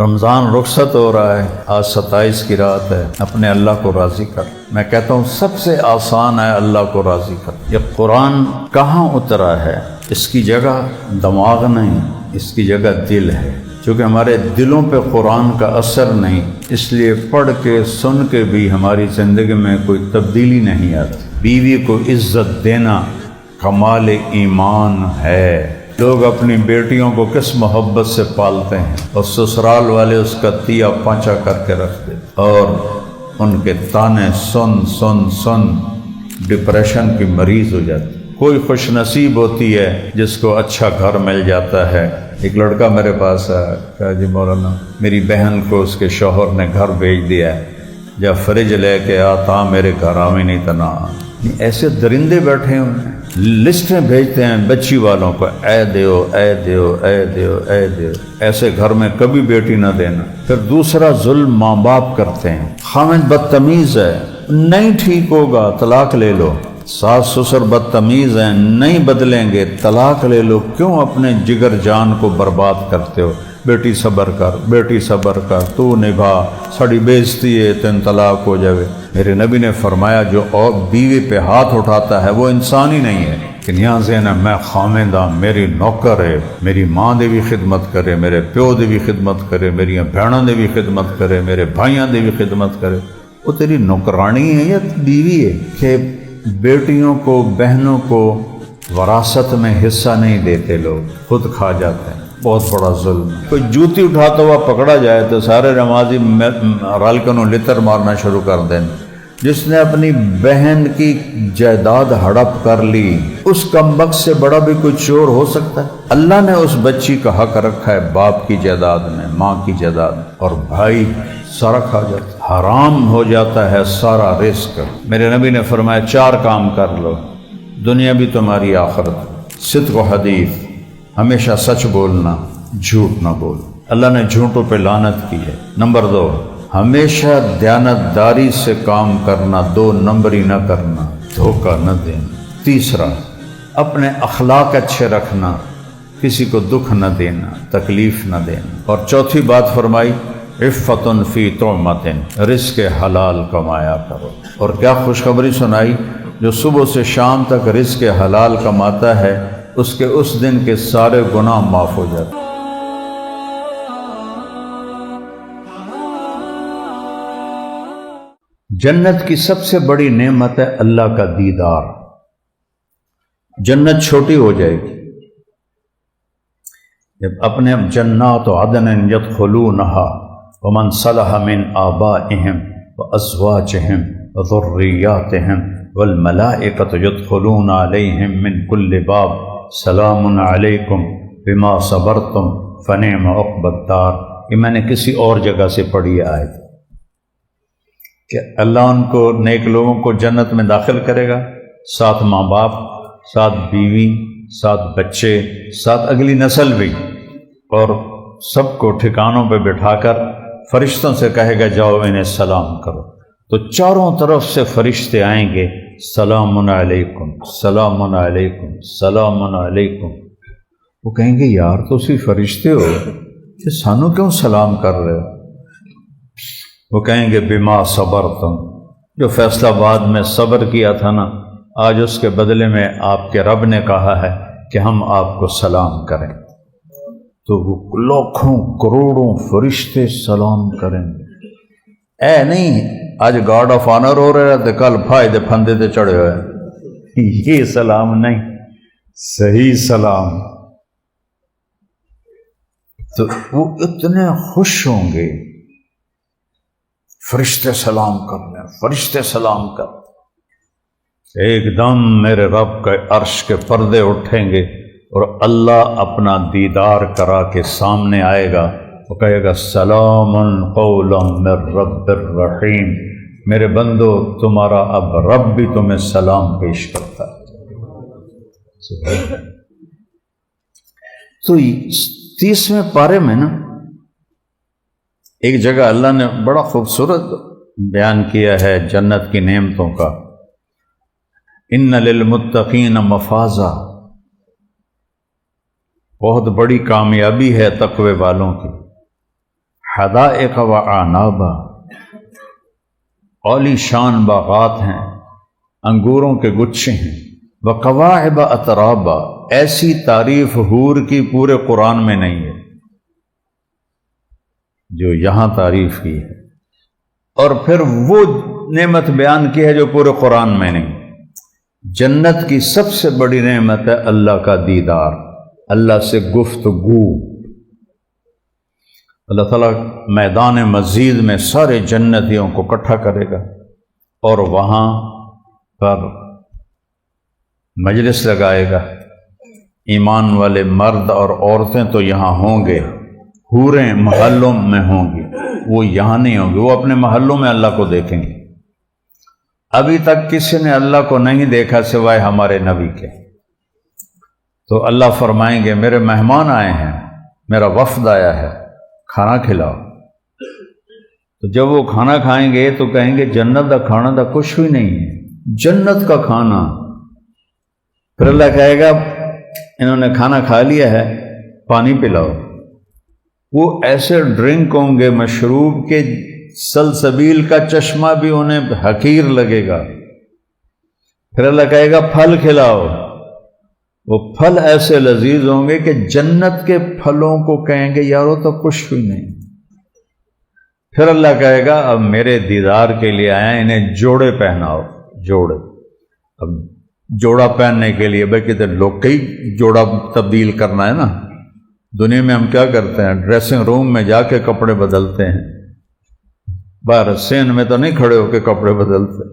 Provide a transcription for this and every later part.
رمضان رخصت ہو رہا ہے، آج 27 کی رات ہے، اپنے اللہ کو راضی کر۔ میں کہتا ہوں سب سے آسان ہے اللہ کو راضی کر۔ یہ قرآن کہاں اترا ہے؟ اس کی جگہ دماغ نہیں، اس کی جگہ دل ہے، چونکہ ہمارے دلوں پہ قرآن کا اثر نہیں، اس لیے پڑھ کے سن کے بھی ہماری زندگی میں کوئی تبدیلی نہیں آتی۔ بیوی کو عزت دینا کمال ایمان ہے۔ لوگ اپنی بیٹیوں کو کس محبت سے پالتے ہیں، اور سسرال والے اس کا تیا پانچا کر کے رکھتے، اور ان کے تانے سن سن سن ڈپریشن کی مریض ہو جاتی۔ کوئی خوش نصیب ہوتی ہے جس کو اچھا گھر مل جاتا ہے۔ ایک لڑکا میرے پاس آیا، کہا جی مولانا میری بہن کو اس کے شوہر نے گھر بھیج دیا ہے، جب فریج لے کے آتا میرے گھر آویں نہیں تنا۔ ایسے درندے بیٹھے ہیں، لسٹیں بھیجتے ہیں بچی والوں کو، اے دیو اے دیو اے دیو اے دیو۔ ایسے گھر میں کبھی بیٹی نہ دینا۔ پھر دوسرا ظلم ماں باپ کرتے ہیں، خامد بدتمیز ہے، نہیں ٹھیک ہوگا طلاق لے لو۔ ساس سسر بدتمیز ہیں، نہیں بدلیں گے طلاق لے لو۔ کیوں اپنے جگر جان کو برباد کرتے ہو؟ بیٹی صبر کر، بیٹی صبر کر، تو نبھا، ساڑی بےزتی ہے تین طلاق ہو جاوے۔ میرے نبی نے فرمایا جو اور بیوی پہ ہاتھ اٹھاتا ہے وہ انسان ہی نہیں ہے۔ کہ یہاں سے نا میں خامندہ، میری نوکر ہے، میری ماں دے بھی خدمت کرے، میرے پیو دے بھی خدمت کرے، میری بہنوں دے بھی خدمت کرے، میرے بھائیاں دے بھی خدمت کرے، وہ تیری نوکرانی ہے یا بیوی ہے؟ کہ بیٹیوں کو بہنوں کو وراثت میں حصہ نہیں دیتے، لوگ خود کھا جاتے ہیں۔ بہت بڑا ظلم۔ کوئی جوتی اٹھاتا ہوا پکڑا جائے تو سارے نمازی رل کے انہوں لتر مارنا شروع کر دیں۔ جس نے اپنی بہن کی جائیداد ہڑپ کر لی، اس کمبخت سے بڑا بھی کوئی چور ہو سکتا ہے؟ اللہ نے اس بچی کا حق رکھا ہے باپ کی جائیداد میں، ماں کی جائیداد میں، اور بھائی سارا کھا جاتا ہے، حرام ہو جاتا ہے سارا رزق۔ میرے نبی نے فرمایا 4 کام کر لو، دنیا بھی تمہاری آخرت۔ صدق و حدیث، ہمیشہ سچ بولنا، جھوٹ نہ بول۔ اللہ نے جھوٹوں پہ لعنت کی ہے۔ نمبر 2، ہمیشہ دیانتداری سے کام کرنا، 2 نمبری نہ کرنا، دھوکہ نہ دینا۔ تیسرا، اپنے اخلاق اچھے رکھنا، کسی کو دکھ نہ دینا، تکلیف نہ دینا۔ اور چوتھی بات فرمائی عفت فی طعمۃ، رزق حلال کمایا کرو۔ اور کیا خوشخبری سنائی، جو صبح سے شام تک رزق حلال کماتا ہے اس کے اس دن کے سارے گناہ معاف ہو جاتے۔ جنت کی سب سے بڑی نعمت ہے اللہ کا دیدار۔ جنت چھوٹی ہو جائے گی جب اپنے جنات عدن یدخلونہا ومن صلح من آبائہم وازواجہم وذریاتہم والملائکۃ یدخلون علیہم من کل باب سلام علیکم بما صبرتم فنعم عقبی الدار۔ یہ میں نے کسی اور جگہ سے پڑھی آیت کہ اللہ ان کو نیک لوگوں کو جنت میں داخل کرے گا، ساتھ ماں باپ، ساتھ بیوی، ساتھ بچے، ساتھ اگلی نسل بھی، اور سب کو ٹھکانوں پہ بٹھا کر فرشتوں سے کہے گا جاؤ انہیں سلام کرو۔ تو چاروں طرف سے فرشتے آئیں گے، سلام علیکم سلام علیکم سلام علیکم۔ وہ کہیں گے یار تو اسی فرشتے ہو کہ سانو کیوں سلام کر رہے ہو؟ وہ کہیں گے بما صبرتم، جو فیصلہ آباد میں صبر کیا تھا نا، آج اس کے بدلے میں آپ کے رب نے کہا ہے کہ ہم آپ کو سلام کریں۔ تو وہ لاکھوں کروڑوں فرشتے سلام کریں گے۔ اے نہیں آج گارڈ آف آنر ہو رہے تھے، کل فائدے پھندے تے چڑھے ہوئے، یہ سلام نہیں، صحیح سلام۔ تو وہ اتنے خوش ہوں گے، فرشتے سلام کر لیں، فرشتے سلام کر۔ ایک دم میرے رب کے عرش کے پردے اٹھیں گے اور اللہ اپنا دیدار کرا کے سامنے آئے گا، وہ کہے گا سلام قولا من رب الرحیم، میرے بندو تمہارا اب رب بھی تمہیں سلام پیش کرتا ہے۔ تو 30ویں پارے میں نا ایک جگہ اللہ نے بڑا خوبصورت بیان کیا ہے جنت کی نعمتوں کا، ان للمتقین مفازا، بہت بڑی کامیابی ہے تقوی والوں کی، حدائق و اعنابا، عالی شان باغات ہیں، انگوروں کے گچھے ہیں، وقواعب اترابا، ایسی تعریف حور کی پورے قرآن میں نہیں ہے جو یہاں تعریف کی ہے، اور پھر وہ نعمت بیان کی ہے جو پورے قرآن میں نہیں۔ جنت کی سب سے بڑی نعمت ہے اللہ کا دیدار، اللہ سے گفتگو۔ اللہ تعالیٰ میدان مزید میں سارے جنتیوں کو اکٹھا کرے گا اور وہاں پر مجلس لگائے گا۔ ایمان والے مرد اور عورتیں تو یہاں ہوں گے، حوریں محلوں میں ہوں گی، وہ یہاں نہیں ہوں گی، وہ اپنے محلوں میں اللہ کو دیکھیں گے۔ ابھی تک کسی نے اللہ کو نہیں دیکھا سوائے ہمارے نبی کے، تو اللہ فرمائیں گے میرے مہمان آئے ہیں، میرا وفد آیا ہے، کھانا کھلاؤ۔ تو جب وہ کھانا کھائیں گے تو کہیں گے جنت کا کھانا تو کچھ بھی نہیں ہے، جنت کا کھانا۔ پھر اللہ کہے گا انہوں نے کھانا کھا لیا ہے، پانی پلاؤ۔ وہ ایسے ڈرنک ہوں گے مشروب کے سلسبیل کا چشمہ بھی انہیں حقیر لگے گا۔ پھر اللہ کہے گا پھل کھلاؤ، وہ پھل ایسے لذیذ ہوں گے کہ جنت کے پھلوں کو کہیں گے یارو تو کچھ بھی نہیں۔ پھر اللہ کہے گا اب میرے دیدار کے لیے آیا، انہیں جوڑے پہناؤ۔ جوڑے، اب جوڑا پہننے کے لیے بھائی کہتے لوگ کئی جوڑا تبدیل کرنا ہے نا، دنیا میں ہم کیا کرتے ہیں ڈریسنگ روم میں جا کے کپڑے بدلتے ہیں، باہر سین میں تو نہیں کھڑے ہو کے کپڑے بدلتے۔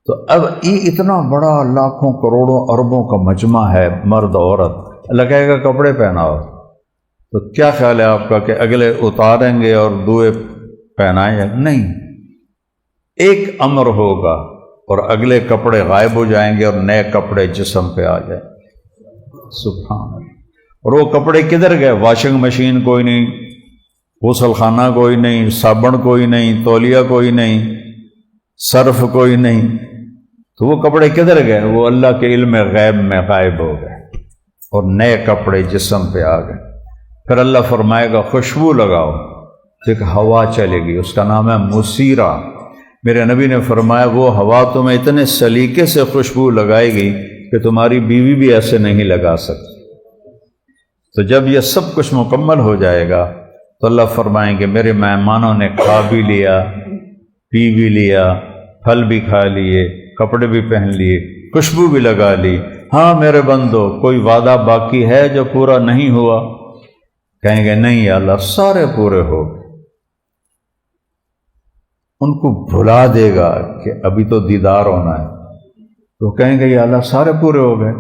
تو اب یہ اتنا بڑا لاکھوں کروڑوں اربوں کا مجمع ہے، مرد عورت، اللہ کہے گا کپڑے پہناؤ۔ تو کیا خیال ہے آپ کا کہ اگلے اتاریں گے اور دوئے پہنائیں گے؟ نہیں، ایک امر ہوگا اور اگلے کپڑے غائب ہو جائیں گے اور نئے کپڑے جسم پہ آ جائیں۔ سبحان اللہ۔ اور وہ کپڑے کدھر گئے؟ واشنگ مشین کوئی نہیں، غسل خانہ کوئی نہیں، صابن کوئی نہیں، تولیہ کوئی نہیں، صرف کوئی نہیں، تو وہ کپڑے کدھر گئے؟ وہ اللہ کے علم غیب میں غائب ہو گئے اور نئے کپڑے جسم پہ آ گئے۔ پھر اللہ فرمائے گا خوشبو لگاؤ، ایک ہوا چلے گی، اس کا نام ہے مسیرہ۔ میرے نبی نے فرمایا وہ ہوا تمہیں اتنے سلیقے سے خوشبو لگائے گی کہ تمہاری بیوی بھی ایسے نہیں لگا سکتی۔ تو جب یہ سب کچھ مکمل ہو جائے گا تو اللہ فرمائیں گے میرے مہمانوں نے کھا بھی لیا، پی بھی لیا، پھل بھی کھا لیے، کپڑے بھی پہن لیے، خوشبو بھی لگا لی، ہاں میرے بندو کوئی وعدہ باقی ہے جو پورا نہیں ہوا؟ کہیں گے نہیں یا اللہ سارے پورے ہو گئے۔ ان کو بھلا دے گا کہ ابھی تو دیدار ہونا ہے، تو کہیں گے یا اللہ سارے پورے ہو گئے۔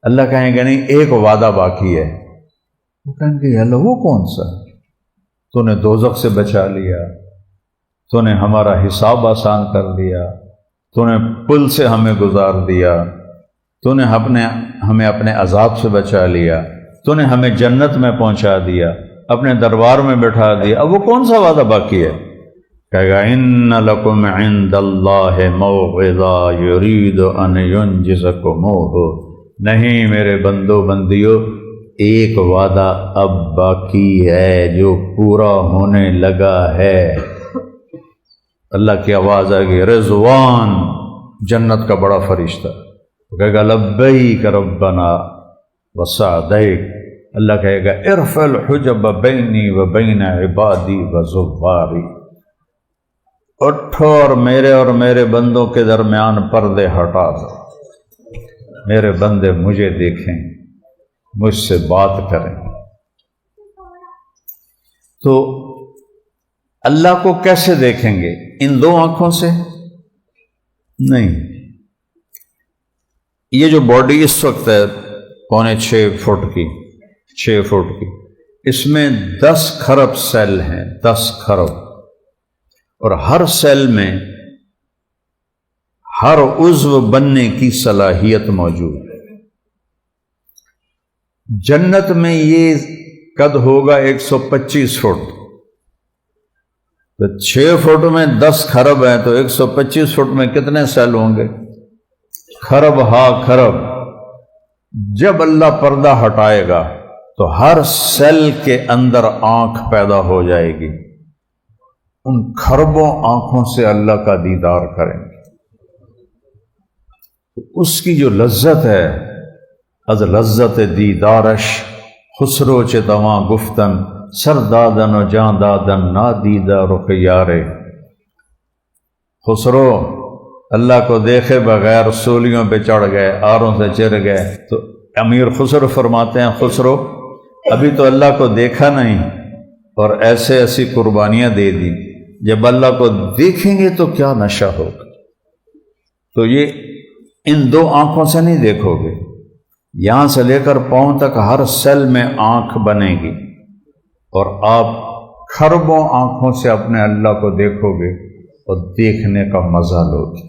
اللہ کہیں گے نہیں ایک وعدہ باقی ہے۔ وہ کہیں گے یا اللہ وہ کون سا؟ تو نے دوزخ سے بچا لیا، تو نے ہمارا حساب آسان کر دیا، تو نے پل سے ہمیں گزار دیا، تو نے ہمیں اپنے عذاب سے بچا لیا، تو نے ہمیں جنت میں پہنچا دیا، اپنے دربار میں بٹھا دیا۔ اب وہ کون سا وعدہ باقی ہے؟ کہے گا ان لکم عند اللہ موعظہ یرید ان ینجزکموہ، نہیں میرے بندو بندیو ایک وعدہ اب باقی ہے جو پورا ہونے لگا ہے۔ اللہ کی آواز آئے گی رضوان، جنت کا بڑا فرشتہ، وہ کہے گا لبیک ربنا وسعدیک۔ اللہ کہے گا ارفع الحجب بینی و بین عبادی و زواری، اٹھو اور میرے بندوں کے درمیان پردے ہٹا دو، میرے بندے مجھے دیکھیں، مجھ سے بات کریں۔ تو اللہ کو کیسے دیکھیں گے؟ ان دو آنکھوں سے نہیں۔ یہ جو باڈی اس وقت ہے 6.25 فٹ کی، 6 فٹ کی، اس میں 10 کھرب سیل ہیں، 10 کھرب، اور ہر سیل میں ہر عضو بننے کی صلاحیت موجود ہے۔ جنت میں یہ قد ہوگا 125 فٹ، تو 6 فٹ میں 10 کھرب ہیں، تو 125 فٹ میں کتنے سیل ہوں گے؟ کھرب ہا کھرب۔ جب اللہ پردہ ہٹائے گا تو ہر سیل کے اندر آنکھ پیدا ہو جائے گی، ان کھربوں آنکھوں سے اللہ کا دیدار کریں گے، اس کی جو لذت ہے، از لذت دیدارش خسرو چ دواں گفتن سر دادن و جاں دادن نادیدہ رخ یارے۔ خسرو اللہ کو دیکھے بغیر سولیوں پہ چڑھ گئے، آروں سے چر گئے، تو امیر خسرو فرماتے ہیں خسرو ابھی تو اللہ کو دیکھا نہیں اور ایسے ایسی قربانیاں دے دی، جب اللہ کو دیکھیں گے تو کیا نشہ ہوگا۔ تو یہ ان دو آنکھوں سے نہیں دیکھو گے، یہاں سے لے کر پاؤں تک ہر سیل میں آنکھ بنے گی اور آپ کھربوں آنکھوں سے اپنے اللہ کو دیکھو گے اور دیکھنے کا مزہ لو گے۔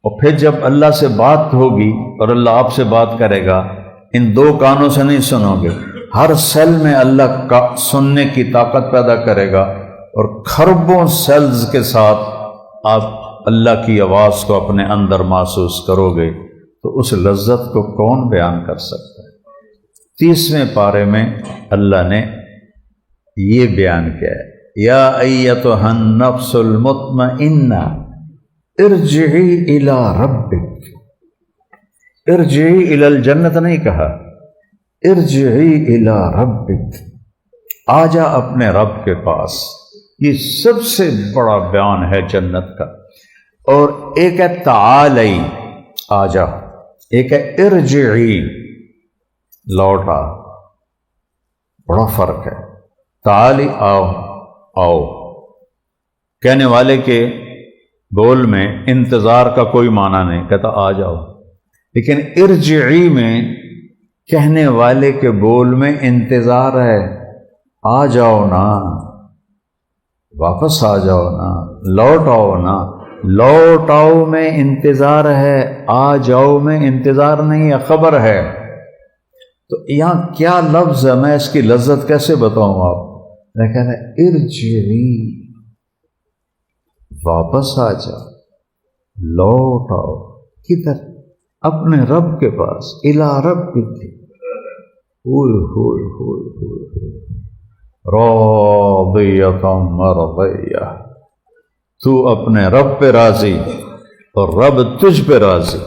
اور پھر جب اللہ سے بات ہوگی اور اللہ آپ سے بات کرے گا، ان دو کانوں سے نہیں سنو گے، ہر سیل میں اللہ کا سننے کی طاقت پیدا کرے گا اور کھربوں سیلز کے ساتھ آپ اللہ کی آواز کو اپنے اندر محسوس کرو گے۔ تو اس لذت کو کون بیان کر سکتا ہے؟ 30ویں پارے میں اللہ نے یہ بیان کیا ہے، یا ایتھا النفس المطمئنہ ارجعی الی ربک، ارجعی الی الجنت نہیں کہا، ارجعی الی ربک، آجا اپنے رب کے پاس۔ یہ سب سے بڑا بیان ہے جنت کا۔ اور ایک ہے تعالی، آجا، ایک ہے ارجعی، لوٹا، بڑا فرق ہے۔ تعالی آؤ، آؤ، کہنے والے کے بول میں انتظار کا کوئی معنی نہیں، کہتا آ جاؤ، لیکن ارجعی میں کہنے والے کے بول میں انتظار ہے، آ جاؤ نا، واپس آ جاؤ نا، لوٹ آؤ نا۔ لوٹ آؤ میں انتظار ہے، آ جاؤ میں انتظار نہیں ہے، خبر ہے۔ تو یہاں کیا لفظ ہے، میں اس کی لذت کیسے بتاؤں آپ؟ میں کہہ رہا ہے ارجعی، واپس آ جاؤ، لوٹ آؤ، کدھر؟ اپنے رب کے پاس، الی ربک، ہوئے ہوئے ہوئے ہوئے، راضیۃ مرضیہ، تو اپنے رب پہ راضی اور رب تجھ پہ راضی۔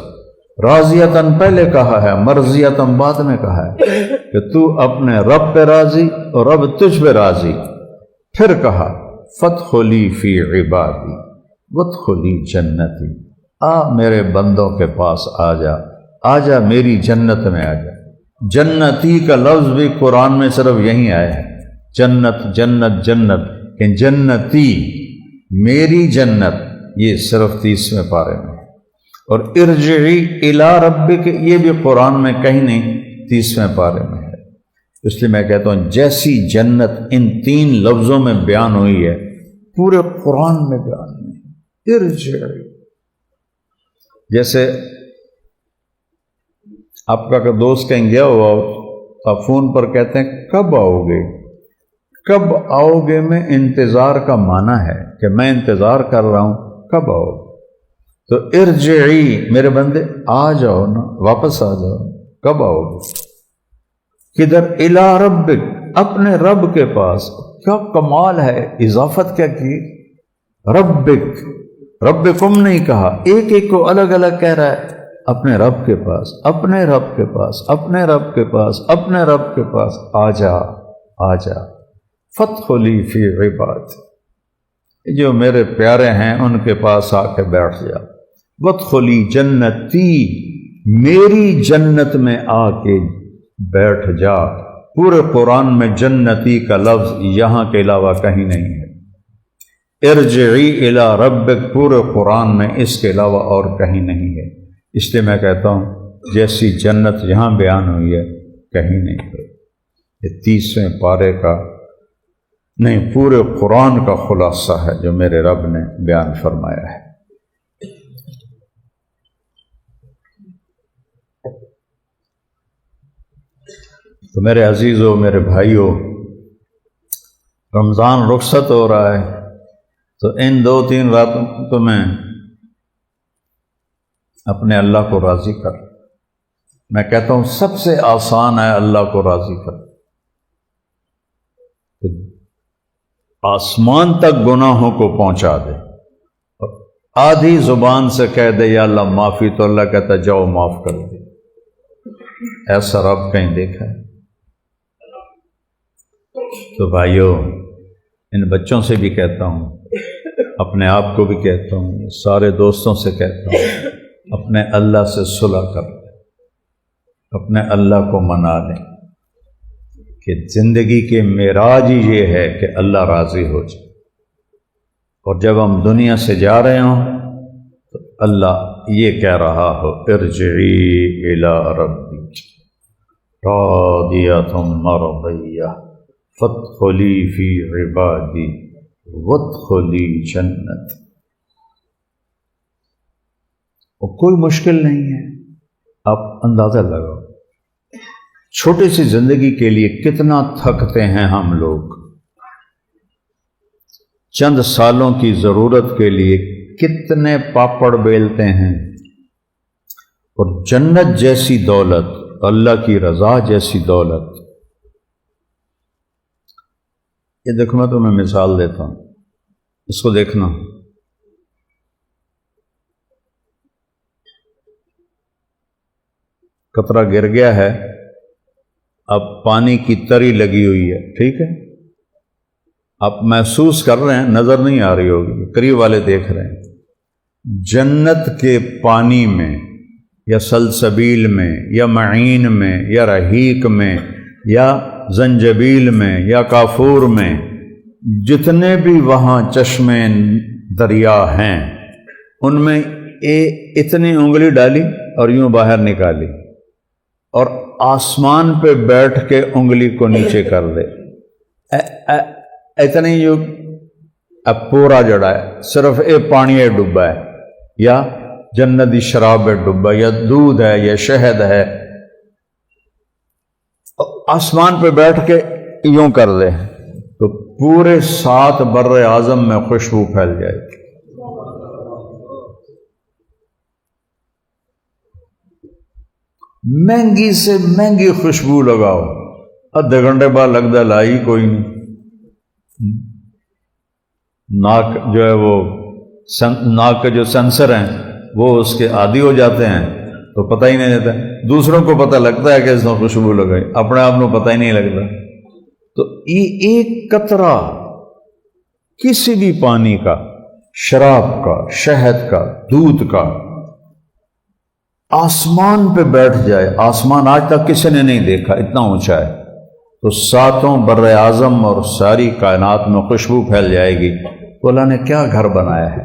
راضیتاً پہلے کہا ہے، مرضیتاً بعد میں کہا ہے کہ تو اپنے رب پہ راضی اور رب تجھ پہ راضی۔ پھر کہا فادخلی فی عبادی وادخلی جنتی، آ میرے بندوں کے پاس آ جا، آ جا میری جنت میں آ جا۔ جنتی کا لفظ بھی قرآن میں صرف یہیں آیا ہے، جنت جنت جنت، کہ جنتی میری جنت، یہ صرف 30ویں پارے میں۔ اور ارجعی الی ربک یہ بھی قرآن میں کہیں نہیں، 30ویں پارے میں ہے۔ اس لیے میں کہتا ہوں جیسی جنت ان 3 لفظوں میں بیان ہوئی ہے، پورے قرآن میں بیان ہوئی ہے، ارجعی۔ جیسے آپ کا دوست کہیں گیا ہوا ہو، آپ فون پر کہتے ہیں کب آؤ گے؟ کب آؤ گے میں انتظار کا معنی ہے کہ میں انتظار کر رہا ہوں، کب آؤ؟ تو ارجعی میرے بندے آ جاؤ نا، واپس آ جاؤ، کب آؤ گے؟ کدھر؟ الی ربک، اپنے رب کے پاس۔ کیا کمال ہے، اضافت کیا کی، ربک، ربکم نہیں کہا، ایک ایک کو الگ الگ کہہ رہا ہے، اپنے رب کے پاس، اپنے رب کے پاس، اپنے رب کے پاس، اپنے رب کے پاس، آ جا، آ جا، فادخلی فی عبادی، جو میرے پیارے ہیں ان کے پاس آ کے بیٹھ جا، وادخلی جنتی، میری جنت میں آ کے بیٹھ جا۔ پورے قرآن میں جنتی کا لفظ یہاں کے علاوہ کہیں نہیں ہے۔ ارجعی الی ربک پورے قرآن میں اس کے علاوہ اور کہیں نہیں ہے۔ اس لیے میں کہتا ہوں جیسی جنت یہاں بیان ہوئی ہے کہیں نہیں ہے۔ یہ 30ویں پارے کا نہیں، پورے قرآن کا خلاصہ ہے جو میرے رب نے بیان فرمایا ہے۔ تو میرے عزیزوں، میرے بھائیوں، رمضان رخصت ہو رہا ہے، تو ان 2-3 راتوں میں اپنے اللہ کو راضی کر۔ میں کہتا ہوں سب سے آسان ہے اللہ کو راضی کر۔ آسمان تک گناہوں کو پہنچا دے اور آدھی زبان سے کہہ دے یا اللہ معافی، تو اللہ کہتا جاؤ معاف کر دے۔ ایسا رب کہیں دیکھا ہے؟ تو بھائیو، ان بچوں سے بھی کہتا ہوں، اپنے آپ کو بھی کہتا ہوں، سارے دوستوں سے کہتا ہوں، اپنے اللہ سے صلح کر لیں، اپنے اللہ کو منا لیں کہ زندگی کے معراج ہی یہ ہے کہ اللہ راضی ہو جائے، اور جب ہم دنیا سے جا رہے ہوں تو اللہ یہ کہہ رہا ہو ارجعی الی ربک راضیۃ مرضیہ فادخلی فی عبادی وادخلی جنت۔ اور کوئی مشکل نہیں ہے، آپ اندازہ لگاؤ چھوٹی سی زندگی کے لیے کتنا تھکتے ہیں ہم لوگ، چند سالوں کی ضرورت کے لیے کتنے پاپڑ بیلتے ہیں، اور جنت جیسی دولت، اللہ کی رضا جیسی دولت، یہ دیکھو میں تمہیں مثال دیتا ہوں، اس کو دیکھنا۔ قطرہ گر گیا ہے، اب پانی کی تری لگی ہوئی ہے، ٹھیک ہے، آپ محسوس کر رہے ہیں، نظر نہیں آ رہی ہوگی، قریب والے دیکھ رہے ہیں، جنت کے پانی میں یا سلسبیل میں یا معین میں یا رحیق میں یا زنجبیل میں یا کافور میں، جتنے بھی وہاں چشمے دریا ہیں، ان میں اتنی انگلی ڈالی اور یوں باہر نکالی، اور آسمان پہ بیٹھ کے انگلی کو نیچے کر دے، اتنی جو اب پورا جڑا ہے، صرف پانی ہے ڈبا ہے، یا جنتی شراب ہے ڈبا، یا دودھ ہے یا شہد ہے، آسمان پہ بیٹھ کے یوں کر دے تو پورے 7 بر اعظم میں خوشبو پھیل جائے گی۔ مہنگی سے مہنگی خوشبو لگاؤ، آدھے گھنٹے بعد لگتا لائی کوئی نہیں، ناک جو ہے وہ ناک کے جو سینسر ہیں وہ اس کے عادی ہو جاتے ہیں تو پتہ ہی نہیں دیتا، دوسروں کو پتہ لگتا ہے کہ اس نے خوشبو لگائی، اپنے آپ کو پتہ ہی نہیں لگتا۔ تو یہ ایک قطرہ کسی بھی پانی کا، شراب کا، شہد کا، دودھ کا، آسمان پہ بیٹھ جائے، آسمان آج تک کسی نے نہیں دیکھا، اتنا اونچا ہے، تو 7 بر اعظم اور ساری کائنات میں خوشبو پھیل جائے گی۔ تو اللہ نے کیا گھر بنایا ہے،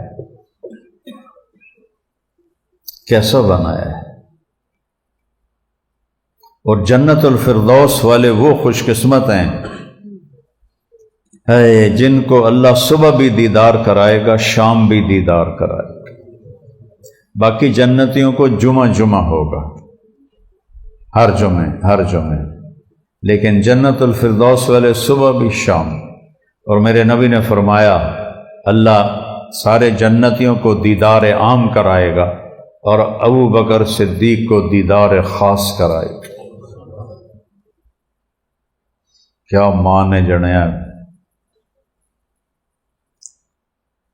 کیسا بنایا ہے۔ اور جنت الفردوس والے وہ خوش قسمت ہیں جن کو اللہ صبح بھی دیدار کرائے گا، شام بھی دیدار کرائے گا۔ باقی جنتیوں کو جمعہ جمعہ ہوگا، ہر جمعے، لیکن جنت الفردوس والے صبح بھی شام۔ اور میرے نبی نے فرمایا اللہ سارے جنتیوں کو دیدار عام کرائے گا اور ابو بکر صدیق کو دیدار خاص کرائے گا۔ کیا مان جڑیا۔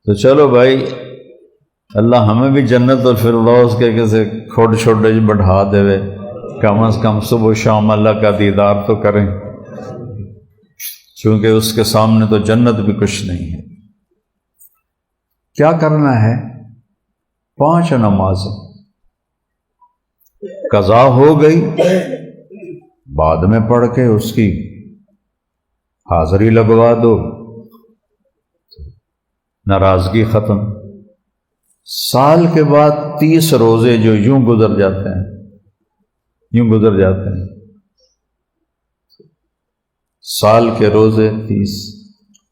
تو چلو بھائی، اللہ ہمیں بھی جنت الفردوس کے کسی کھوڑ چھوڑے بڑھا دے، کم از کم صبح و شام اللہ کا دیدار تو کریں، چونکہ اس کے سامنے تو جنت بھی کچھ نہیں ہے۔ کیا کرنا ہے؟ 5 نمازیں قضا ہو گئی، بعد میں پڑھ کے اس کی حاضری لگوا دو، ناراضگی ختم۔ سال کے بعد 30 روزے جو یوں گزر جاتے ہیں، سال کے روزے 30،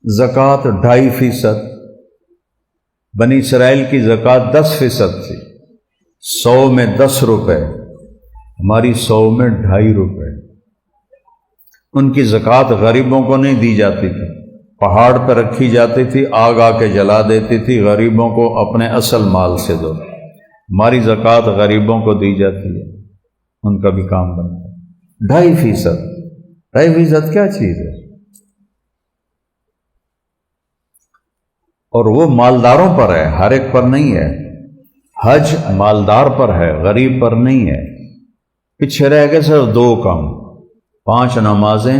زکوٰۃ 2.5%، بنی اسرائیل کی زکوٰۃ 10% تھی، 100 میں 10 روپے، ہماری 100 میں 2.5 روپے۔ ان کی زکوٰۃ غریبوں کو نہیں دی جاتی تھی، پہاڑ پہ رکھی جاتی تھی، آگ آ کے جلا دیتی تھی، غریبوں کو اپنے اصل مال سے دو۔ ہماری زکوٰۃ غریبوں کو دی جاتی ہے، ان کا بھی کام بنتا ہے۔ 2.5%، 2.5% کیا چیز ہے؟ اور وہ مالداروں پر ہے، ہر ایک پر نہیں ہے۔ حج مالدار پر ہے، غریب پر نہیں ہے۔ پیچھے رہ گئے صرف 2 کام، 5 نمازیں،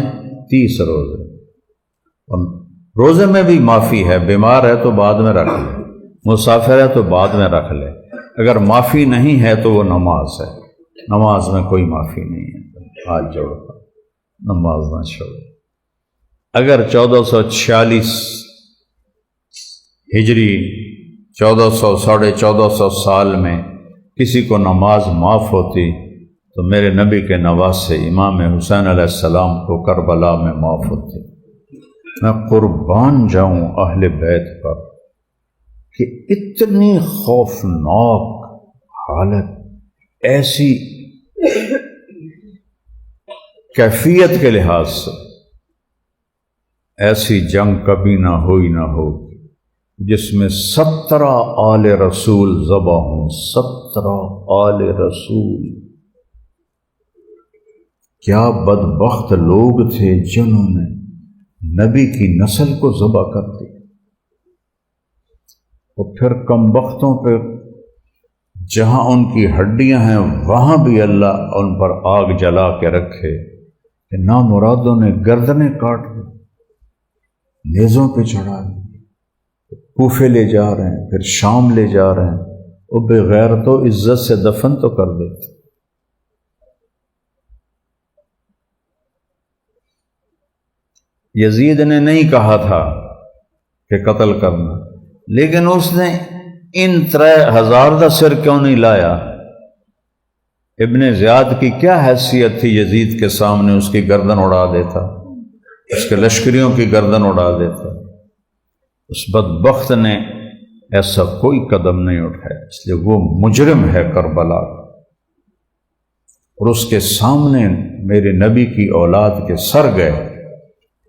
30 روزے۔ اور روزے میں بھی معافی ہے، بیمار ہے تو بعد میں رکھ لے، مسافر ہے تو بعد میں رکھ لے، اگر معافی نہیں ہے تو وہ نماز ہے، نماز میں کوئی معافی نہیں ہے۔ ہاتھ جوڑ کر نماز نہ چھوڑو۔ اگر 1446 ہجری 1400 ساڑھے 1400 سال میں کسی کو نماز معاف ہوتی تو میرے نبی کے نواسے امام حسین علیہ السلام کو کربلا میں معاف ہوتی۔ میں قربان جاؤں اہل بیت پر کہ اتنی خوفناک حالت، ایسی کیفیت کے لحاظ سے ایسی جنگ کبھی نہ ہوئی نہ ہوگی جس میں 17 آل رسول ذبح ہوں۔ 17 آل رسول، کیا بدبخت لوگ تھے جنہوں نے نبی کی نسل کو ذبح کر دیا، اور پھر کم بختوں پہ جہاں ان کی ہڈیاں ہیں وہاں بھی اللہ ان پر آگ جلا کے رکھے کہ نامرادوں نے گردنیں کاٹ دی، نیزوں پہ چڑھا دی، کوفے لے جا رہے ہیں، پھر شام لے جا رہے ہیں، وہ بغیر تو عزت سے دفن تو کر دیتے۔ یزید نے نہیں کہا تھا کہ قتل کرنا، لیکن اس نے ان 3000 کا سر کیوں نہیں لایا؟ ابن زیاد کی کیا حیثیت تھی یزید کے سامنے؟ اس کی گردن اڑا دیتا، اس کے لشکریوں کی گردن اڑا دیتا۔ اس بدبخت نے ایسا کوئی قدم نہیں اٹھایا، اس لیے وہ مجرم ہے کربلا کا، اور اس کے سامنے میرے نبی کی اولاد کے سر گئے،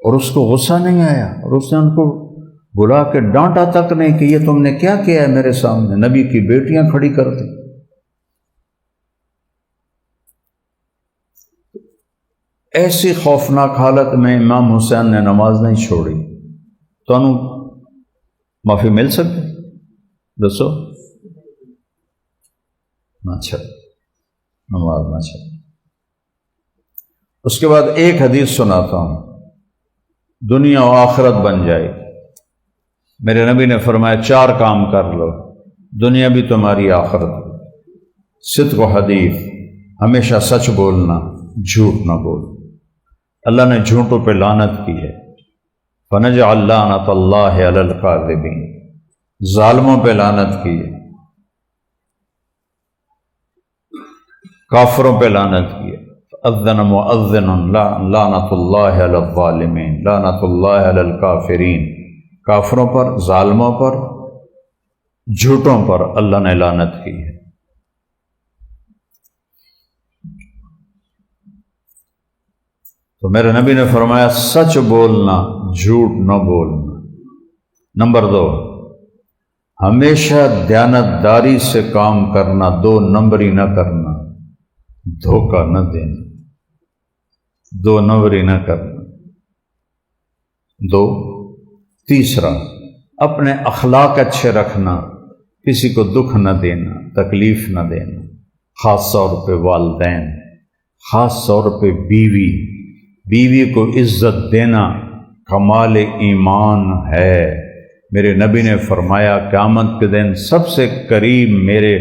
اور اس کو غصہ نہیں آیا، اور اس نے ان کو بلا کے ڈانٹا تک نہیں کہ یہ تم نے کیا کیا ہے میرے سامنے، نبی کی بیٹیاں کھڑی کر دی۔ ایسی خوفناک حالت میں امام حسین نے نماز نہیں چھوڑی، تو انہوں معافی مل سکتی؟ دسو نہ چھڑ، نماز نہ چھڑ۔ اس کے بعد ایک حدیث سناتا ہوں، دنیا و آخرت بن جائے۔ میرے نبی نے فرمایا 4 کام کر لو، دنیا بھی تمہاری، آخرت بھی۔ صدق و حدیث، ہمیشہ سچ بولنا، جھوٹ نہ بولنا۔ اللہ نے جھوٹوں پہ لعنت کی ہے، فنجعل لعنت اللہ علی الکاذبین، ظالموں پہ لعنت کی ہے، کافروں پہ لعنت کی ہے۔ اذن مؤذن لعنت اللہ علی الظالمین، لعنت اللہ علی الکافرین، کافروں پر، ظالموں پر، جھوٹوں پر اللہ نے لعنت کی ہے۔ تو میرے نبی نے فرمایا سچ بولنا، جھوٹ نہ بولنا۔ نمبر 2، ہمیشہ دیانتداری سے کام کرنا، 2 نمبری نہ کرنا، دھوکہ نہ دینا، 2 نمبری نہ کرنا۔ 2، تیسرا، اپنے اخلاق اچھے رکھنا، کسی کو دکھ نہ دینا، تکلیف نہ دینا، خاص طور پہ والدین، خاص طور پہ بیوی کو عزت دینا کمال ایمان ہے۔ میرے نبی نے فرمایا قیامت کے دن سب سے قریب میرے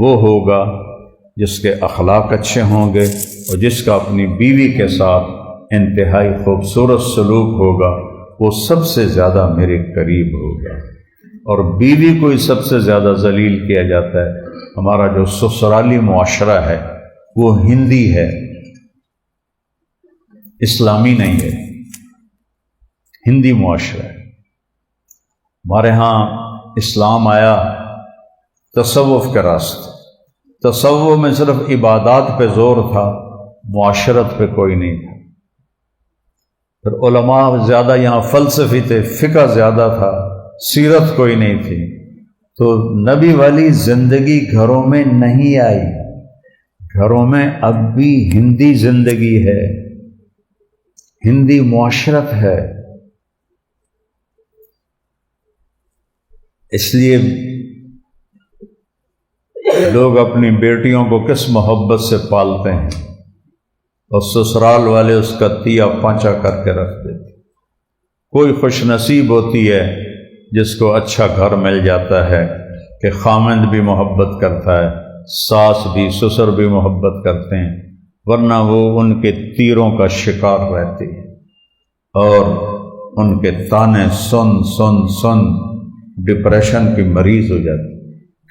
وہ ہوگا جس کے اخلاق اچھے ہوں گے، اور جس کا اپنی بیوی کے ساتھ انتہائی خوبصورت سلوک ہوگا، وہ سب سے زیادہ میرے قریب ہوگا۔ اور بیوی کو ہی سب سے زیادہ ذلیل کیا جاتا ہے۔ ہمارا جو سسرالی معاشرہ ہے وہ ہندی ہے، اسلامی نہیں ہے، ہندی معاشرہ ہے۔ ہمارے ہاں اسلام آیا تصوف کے راستے، تصوف میں صرف عبادات پہ زور تھا، معاشرت پہ کوئی نہیں تھا۔ پھر علماء زیادہ یہاں فلسفی تھے، فقہ زیادہ تھا، سیرت کوئی نہیں تھی، تو نبی والی زندگی گھروں میں نہیں آئی۔ گھروں میں اب بھی ہندی زندگی ہے، ہندی معاشرت ہے۔ اس لیے لوگ اپنی بیٹیوں کو کس محبت سے پالتے ہیں، اور سسرال والے اس کا تیا پانچا کر کے رکھ دیتے۔ کوئی خوش نصیب ہوتی ہے جس کو اچھا گھر مل جاتا ہے کہ خامند بھی محبت کرتا ہے، ساس بھی، سسر بھی محبت کرتے ہیں، ورنہ وہ ان کے تیروں کا شکار رہتی ہے اور ان کے تانے سن سن سن ڈپریشن کی مریض ہو جاتی ہے۔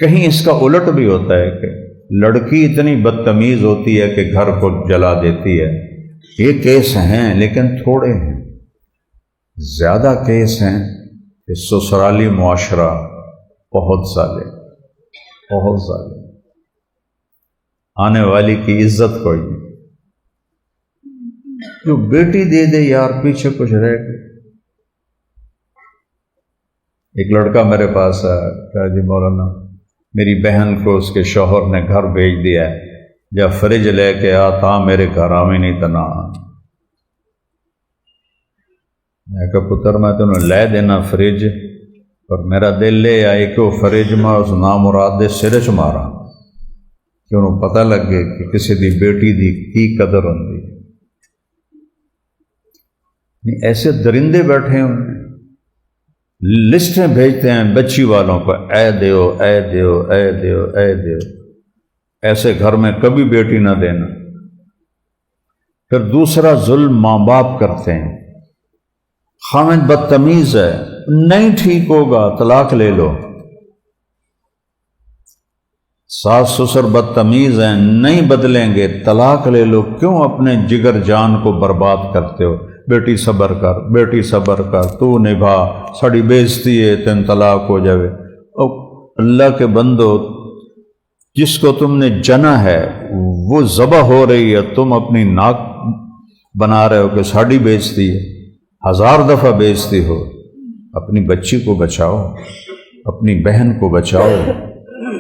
کہیں اس کا الٹ بھی ہوتا ہے کہ لڑکی اتنی بدتمیز ہوتی ہے کہ گھر کو جلا دیتی ہے۔ یہ کیس ہیں لیکن تھوڑے ہیں، زیادہ کیس ہیں کہ سسرالی معاشرہ بہت ظالم، بہت ظالم، آنے والی کی عزت کوئی نہیں۔ جو بیٹی دے دے یار، پیچھے کچھ رہ گئے۔ ایک لڑکا میرے پاس آیا، کہا جی مولانا میری بہن کو اس کے شوہر نے گھر بھیج دیا ہے، جب فریج لے کے آتا میرے گھر آویں نہیں تنا۔ میں کہا پتر میں تنہیں لے دینا فریج، پر میرا دل لے آئے کہ وہ فریج میں اس نامراد دے سر چ مارا کہ انہوں پتہ لگے کہ کسی دی بیٹی دی کی قدر ہوندی۔ ایسے درندے بیٹھے ہیں، لسٹیں بھیجتے ہیں بچی والوں کو، اے دیو اے دیو اے دیو اے دیو۔ ایسے گھر میں کبھی بیٹی نہ دینا۔ پھر دوسرا ظلم ماں باپ کرتے ہیں، خامد بدتمیز ہے، نہیں ٹھیک ہوگا طلاق لے لو۔ ساس سسر بدتمیز ہیں، نہیں بدلیں گے طلاق لے لو۔ کیوں اپنے جگر جان کو برباد کرتے ہو؟ بیٹی صبر کر، بیٹی صبر کر، تو نبھا، ساڑی بےزتی ہے، تین طلاق ہو جاوے۔ اور اللہ کے بندو، جس کو تم نے جنا ہے وہ ذبح ہو رہی ہے، تم اپنی ناک بنا رہے ہو کہ ساڑی بےزتی ہے، 1000 دفعہ بےزتی ہو۔ اپنی بچی کو بچاؤ، اپنی بہن کو بچاؤ،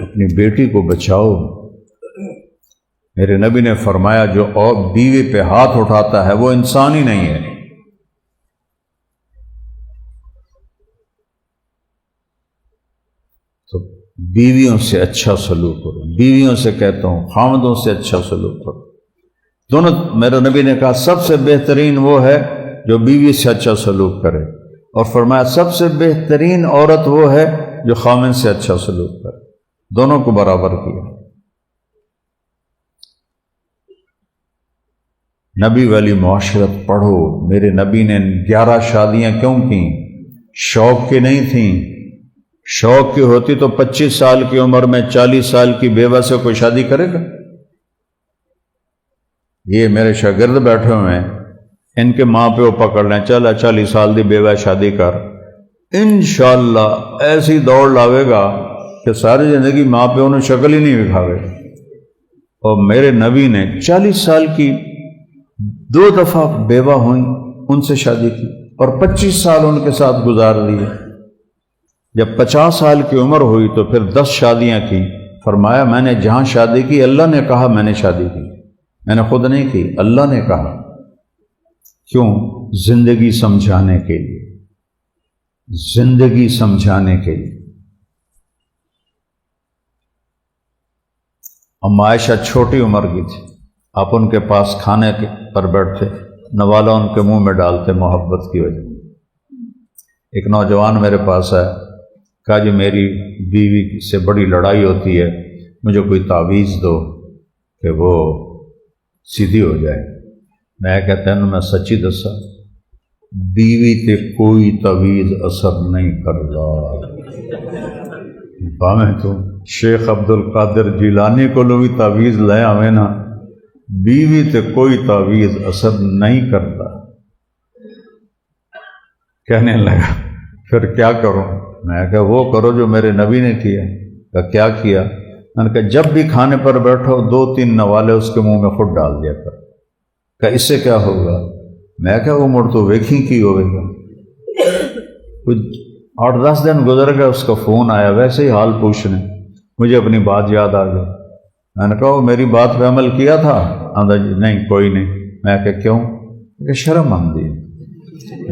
اپنی بیٹی کو بچاؤ۔ میرے نبی نے فرمایا جو بیوی پہ ہاتھ اٹھاتا ہے وہ انسان ہی نہیں ہے۔ تو بیویوں سے اچھا سلوک کرو، بیویوں سے کہتا ہوں خامدوں سے اچھا سلوک کرو۔ دونوں، میرے نبی نے کہا سب سے بہترین وہ ہے جو بیوی سے اچھا سلوک کرے، اور فرمایا سب سے بہترین عورت وہ ہے جو خامد سے اچھا سلوک کرے۔ دونوں کو برابر کیا۔ نبی والی معاشرت پڑھو۔ میرے نبی نے 11 شادیاں کیوں کیں؟ شوق کی نہیں تھیں۔ شوق کی ہوتی تو 25 سال کی عمر میں 40 سال کی بیوہ سے کوئی شادی کرے گا؟ یہ میرے شاگرد بیٹھے ہوئے ہیں، ان کے ماں پہ وہ پکڑ لیں، چلا 40 سال دی بیوہ شادی کر، انشاءاللہ ایسی دوڑ لاوے گا کہ ساری زندگی ماں پہ انہوں شکل ہی نہیں دکھاوے۔ اور میرے نبی نے 40 سال کی 2 دفعہ بیوہ ہوئیں، ان سے شادی کی، اور 25 سال ان کے ساتھ گزار لیے۔ جب 50 سال کی عمر ہوئی تو پھر 10 شادیاں کی۔ فرمایا میں نے جہاں شادی کی اللہ نے کہا میں نے شادی کی، میں نے خود نہیں کی، اللہ نے کہا۔ کیوں؟ زندگی سمجھانے کے لیے، زندگی سمجھانے کے لیے۔ ام عائشہ چھوٹی عمر کی تھی، آپ ان کے پاس کھانے پر بیٹھتے، نوالا ان کے منہ میں ڈالتے محبت کی وجہ۔ ایک نوجوان میرے پاس آیا، کہا جی میری بیوی سے بڑی لڑائی ہوتی ہے، مجھے کوئی تعویذ دو کہ وہ سیدھی ہو جائے۔ میں کہتا ہوں میں سچی دسا، بیوی تے کوئی تعویذ اثر نہیں کرتا۔ باہیں تو شیخ عبد القادر جیلانی کو بھی تعویذ لے آویں نا، بیوی تے کوئی تعویذ اثر نہیں کرتا۔ کہنے لگا پھر کیا کروں؟ میں کہا وہ کرو جو میرے نبی نے کیا۔ کہا کیا کیا؟ میں نے کہا جب بھی کھانے پر بیٹھو 2-3 نوالے اس کے منہ میں خود ڈال دیا کر۔ کہا اس سے کیا ہوگا؟ میں کہا وہ مڑ تو ویکھی کی ہوئے گا۔ کچھ 8-10 دن گزر گئے، اس کا فون آیا ویسے ہی حال پوچھنے، مجھے اپنی بات یاد آ گئی۔ میں نے کہا وہ میری بات پہ عمل کیا تھا؟ آندھا جی نہیں کوئی نہیں۔ میں کہا کیوں؟ کہ شرم آندی۔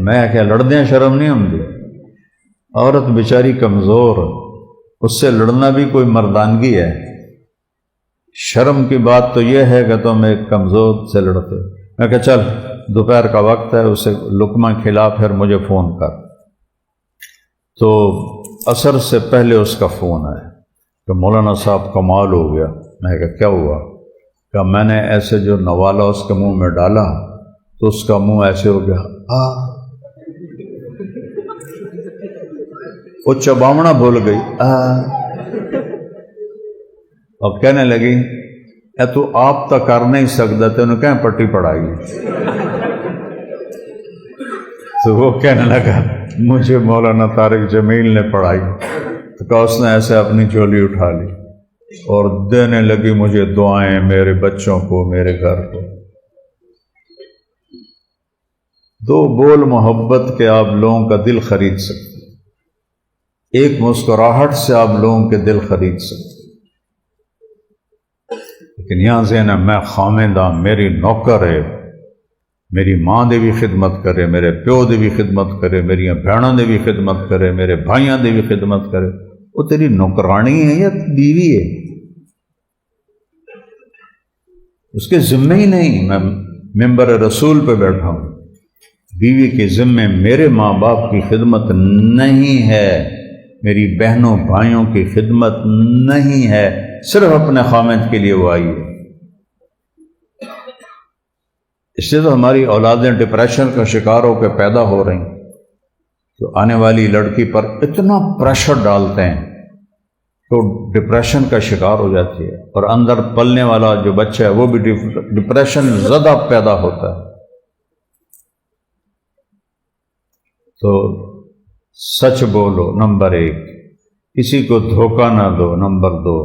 میں کہا لڑدیں شرم نہیں آندی؟ عورت بیچاری کمزور، اس سے لڑنا بھی کوئی مردانگی ہے؟ شرم کی بات تو یہ ہے کہ تم ایک کمزور سے لڑتے۔ میں کہا چل دوپہر کا وقت ہے، اسے لقمہ کھلا پھر مجھے فون کر۔ تو عصر سے پہلے اس کا فون آیا کہ مولانا صاحب کمال ہو گیا۔ میں کہا کیا ہوا؟ کہ میں نے ایسے جو نوالا اس کے منہ میں ڈالا تو اس کا منہ ایسے ہو گیا، وہ چباونا بھول گئی، اب کہنے لگی اے تو آپ تو کر نہیں سکتا، تینوں کہیں پٹی پڑھائی؟ تو وہ کہنے لگا مجھے مولانا طارق جمیل نے پڑھائی۔ تو کہا اس نے ایسے اپنی چولی اٹھا لی اور دینے لگی مجھے دعائیں، میرے بچوں کو، میرے گھر کو۔ دو بول محبت کے آپ لوگوں کا دل خرید سکتے، ایک مسکراہٹ سے آپ لوگوں کے دل خرید سکتے، لیکن یہاں ذہن ہے میں خامندہ، میری نوکر ہے، میری ماں دے بھی خدمت کرے، میرے پیو دے بھی خدمت کرے، میری بہنوں دے بھی خدمت کرے، میرے بھائیاں دے بھی خدمت کرے۔ وہ تیری نوکرانی ہے یا بیوی ہے؟ اس کے ذمہ ہی نہیں۔ میں ممبر رسول پہ بیٹھا ہوں، بیوی کے ذمے میرے ماں باپ کی خدمت نہیں ہے، میری بہنوں بھائیوں کی خدمت نہیں ہے، صرف اپنے خامد کے لیے وہ آئی ہے۔ اس سے تو ہماری اولادیں ڈپریشن کا شکار ہو کے پیدا ہو رہی ہیں، تو آنے والی لڑکی پر اتنا پریشر ڈالتے ہیں تو ڈپریشن کا شکار ہو جاتی ہے، اور اندر پلنے والا جو بچہ ہے وہ بھی ڈپریشن زدہ پیدا ہوتا ہے۔ تو سچ بولو نمبر 1، کسی کو دھوکہ نہ دو نمبر 2،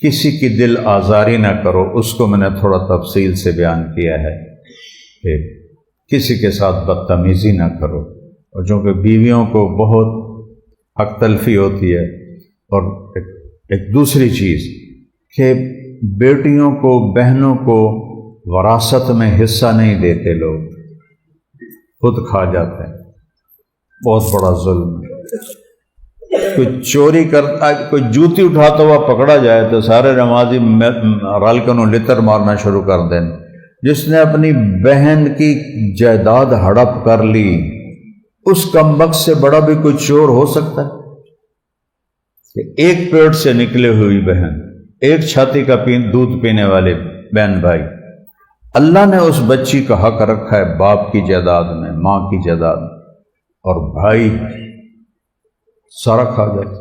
کسی کی دل آزاری نہ کرو، اس کو میں نے تھوڑا تفصیل سے بیان کیا ہے کہ کسی کے ساتھ بدتمیزی نہ کرو، اور چونکہ بیویوں کو بہت حق تلفی ہوتی ہے۔ اور ایک دوسری چیز کہ بیٹیوں کو، بہنوں کو وراثت میں حصہ نہیں دیتے، لوگ خود کھا جاتے ہیں، بہت بڑا ظلم ہے۔ کوئی چوری کرتا، کوئی جوتی اٹھاتا ہوا پکڑا جائے تو سارے نمازی رل کے انہوں لتر مارنا شروع کر دیں۔ جس نے اپنی بہن کی جائیداد ہڑپ کر لی، اس کمبخت سے بڑا بھی کوئی چور ہو سکتا ہے؟ کہ ایک پیٹ سے نکلے ہوئی بہن، ایک چھاتی کا دودھ پینے والے بہن بھائی، اللہ نے اس بچی کا حق رکھا ہے باپ کی جائیداد میں، ماں کی جائیداد میں، اور بھائی سارا کھا جاتا،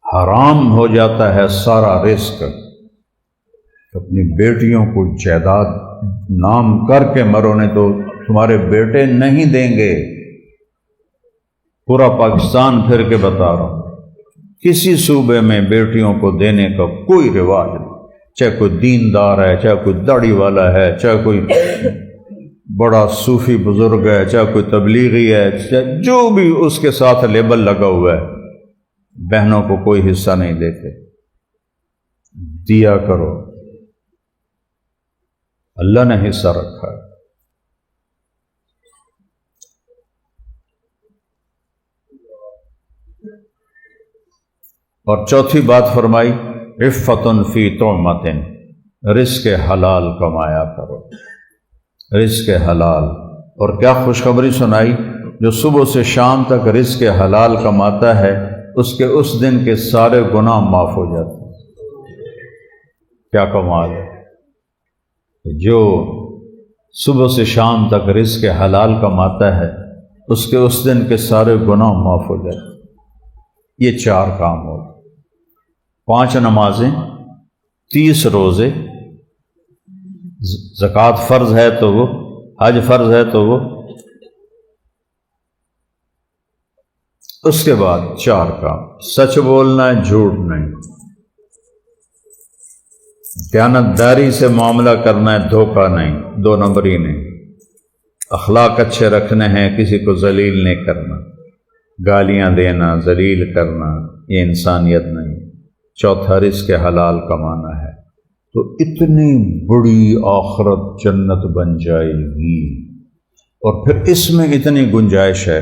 حرام ہو جاتا ہے سارا رزق۔ اپنی بیٹیوں کو جائیداد نام کر کے مرو، نہیں تو تمہارے بیٹے نہیں دیں گے۔ پورا پاکستان پھر کے بتا رہا ہوں، کسی صوبے میں بیٹیوں کو دینے کا کوئی رواج نہیں، چاہے کوئی دیندار ہے، چاہے کوئی داڑھی والا ہے، چاہے کوئی بڑا صوفی بزرگ ہے، چاہے کوئی تبلیغی ہے، چاہے جو بھی اس کے ساتھ لیبل لگا ہوا ہے، بہنوں کو کوئی حصہ نہیں دیتے۔ دیا کرو، اللہ نے حصہ رکھا ہے۔ اور چوتھی بات فرمائی عفتن فی طعمۃ، رزق حلال کمایا کرو، رزق حلال۔ اور کیا خوشخبری سنائی، جو صبح سے شام تک رزق حلال کماتا ہے اس کے اس دن کے سارے گناہ معاف ہو جاتے ہیں۔ کیا کمال ہے، جو صبح سے شام تک رزق حلال کماتا ہے اس کے اس دن کے سارے گناہ معاف ہو جاتے ہیں۔ یہ 4 کام ہو، 5 نمازیں، 30 روزے، زکوٰۃ فرض ہے تو وہ، حج فرض ہے تو وہ، اس کے بعد 4 کام، سچ بولنا ہے، جھوٹ نہیں، دیانتداری سے معاملہ کرنا ہے، دھوکہ نہیں، 2 نمبری نہیں، اخلاق اچھے رکھنے ہیں، کسی کو ذلیل نہیں کرنا، گالیاں دینا، ذلیل کرنا، یہ انسانیت نہیں۔ چوتھا رزق حلال کمانا ہے، تو اتنی بڑی آخرت جنت بن جائے گی۔ اور پھر اس میں اتنی گنجائش ہے،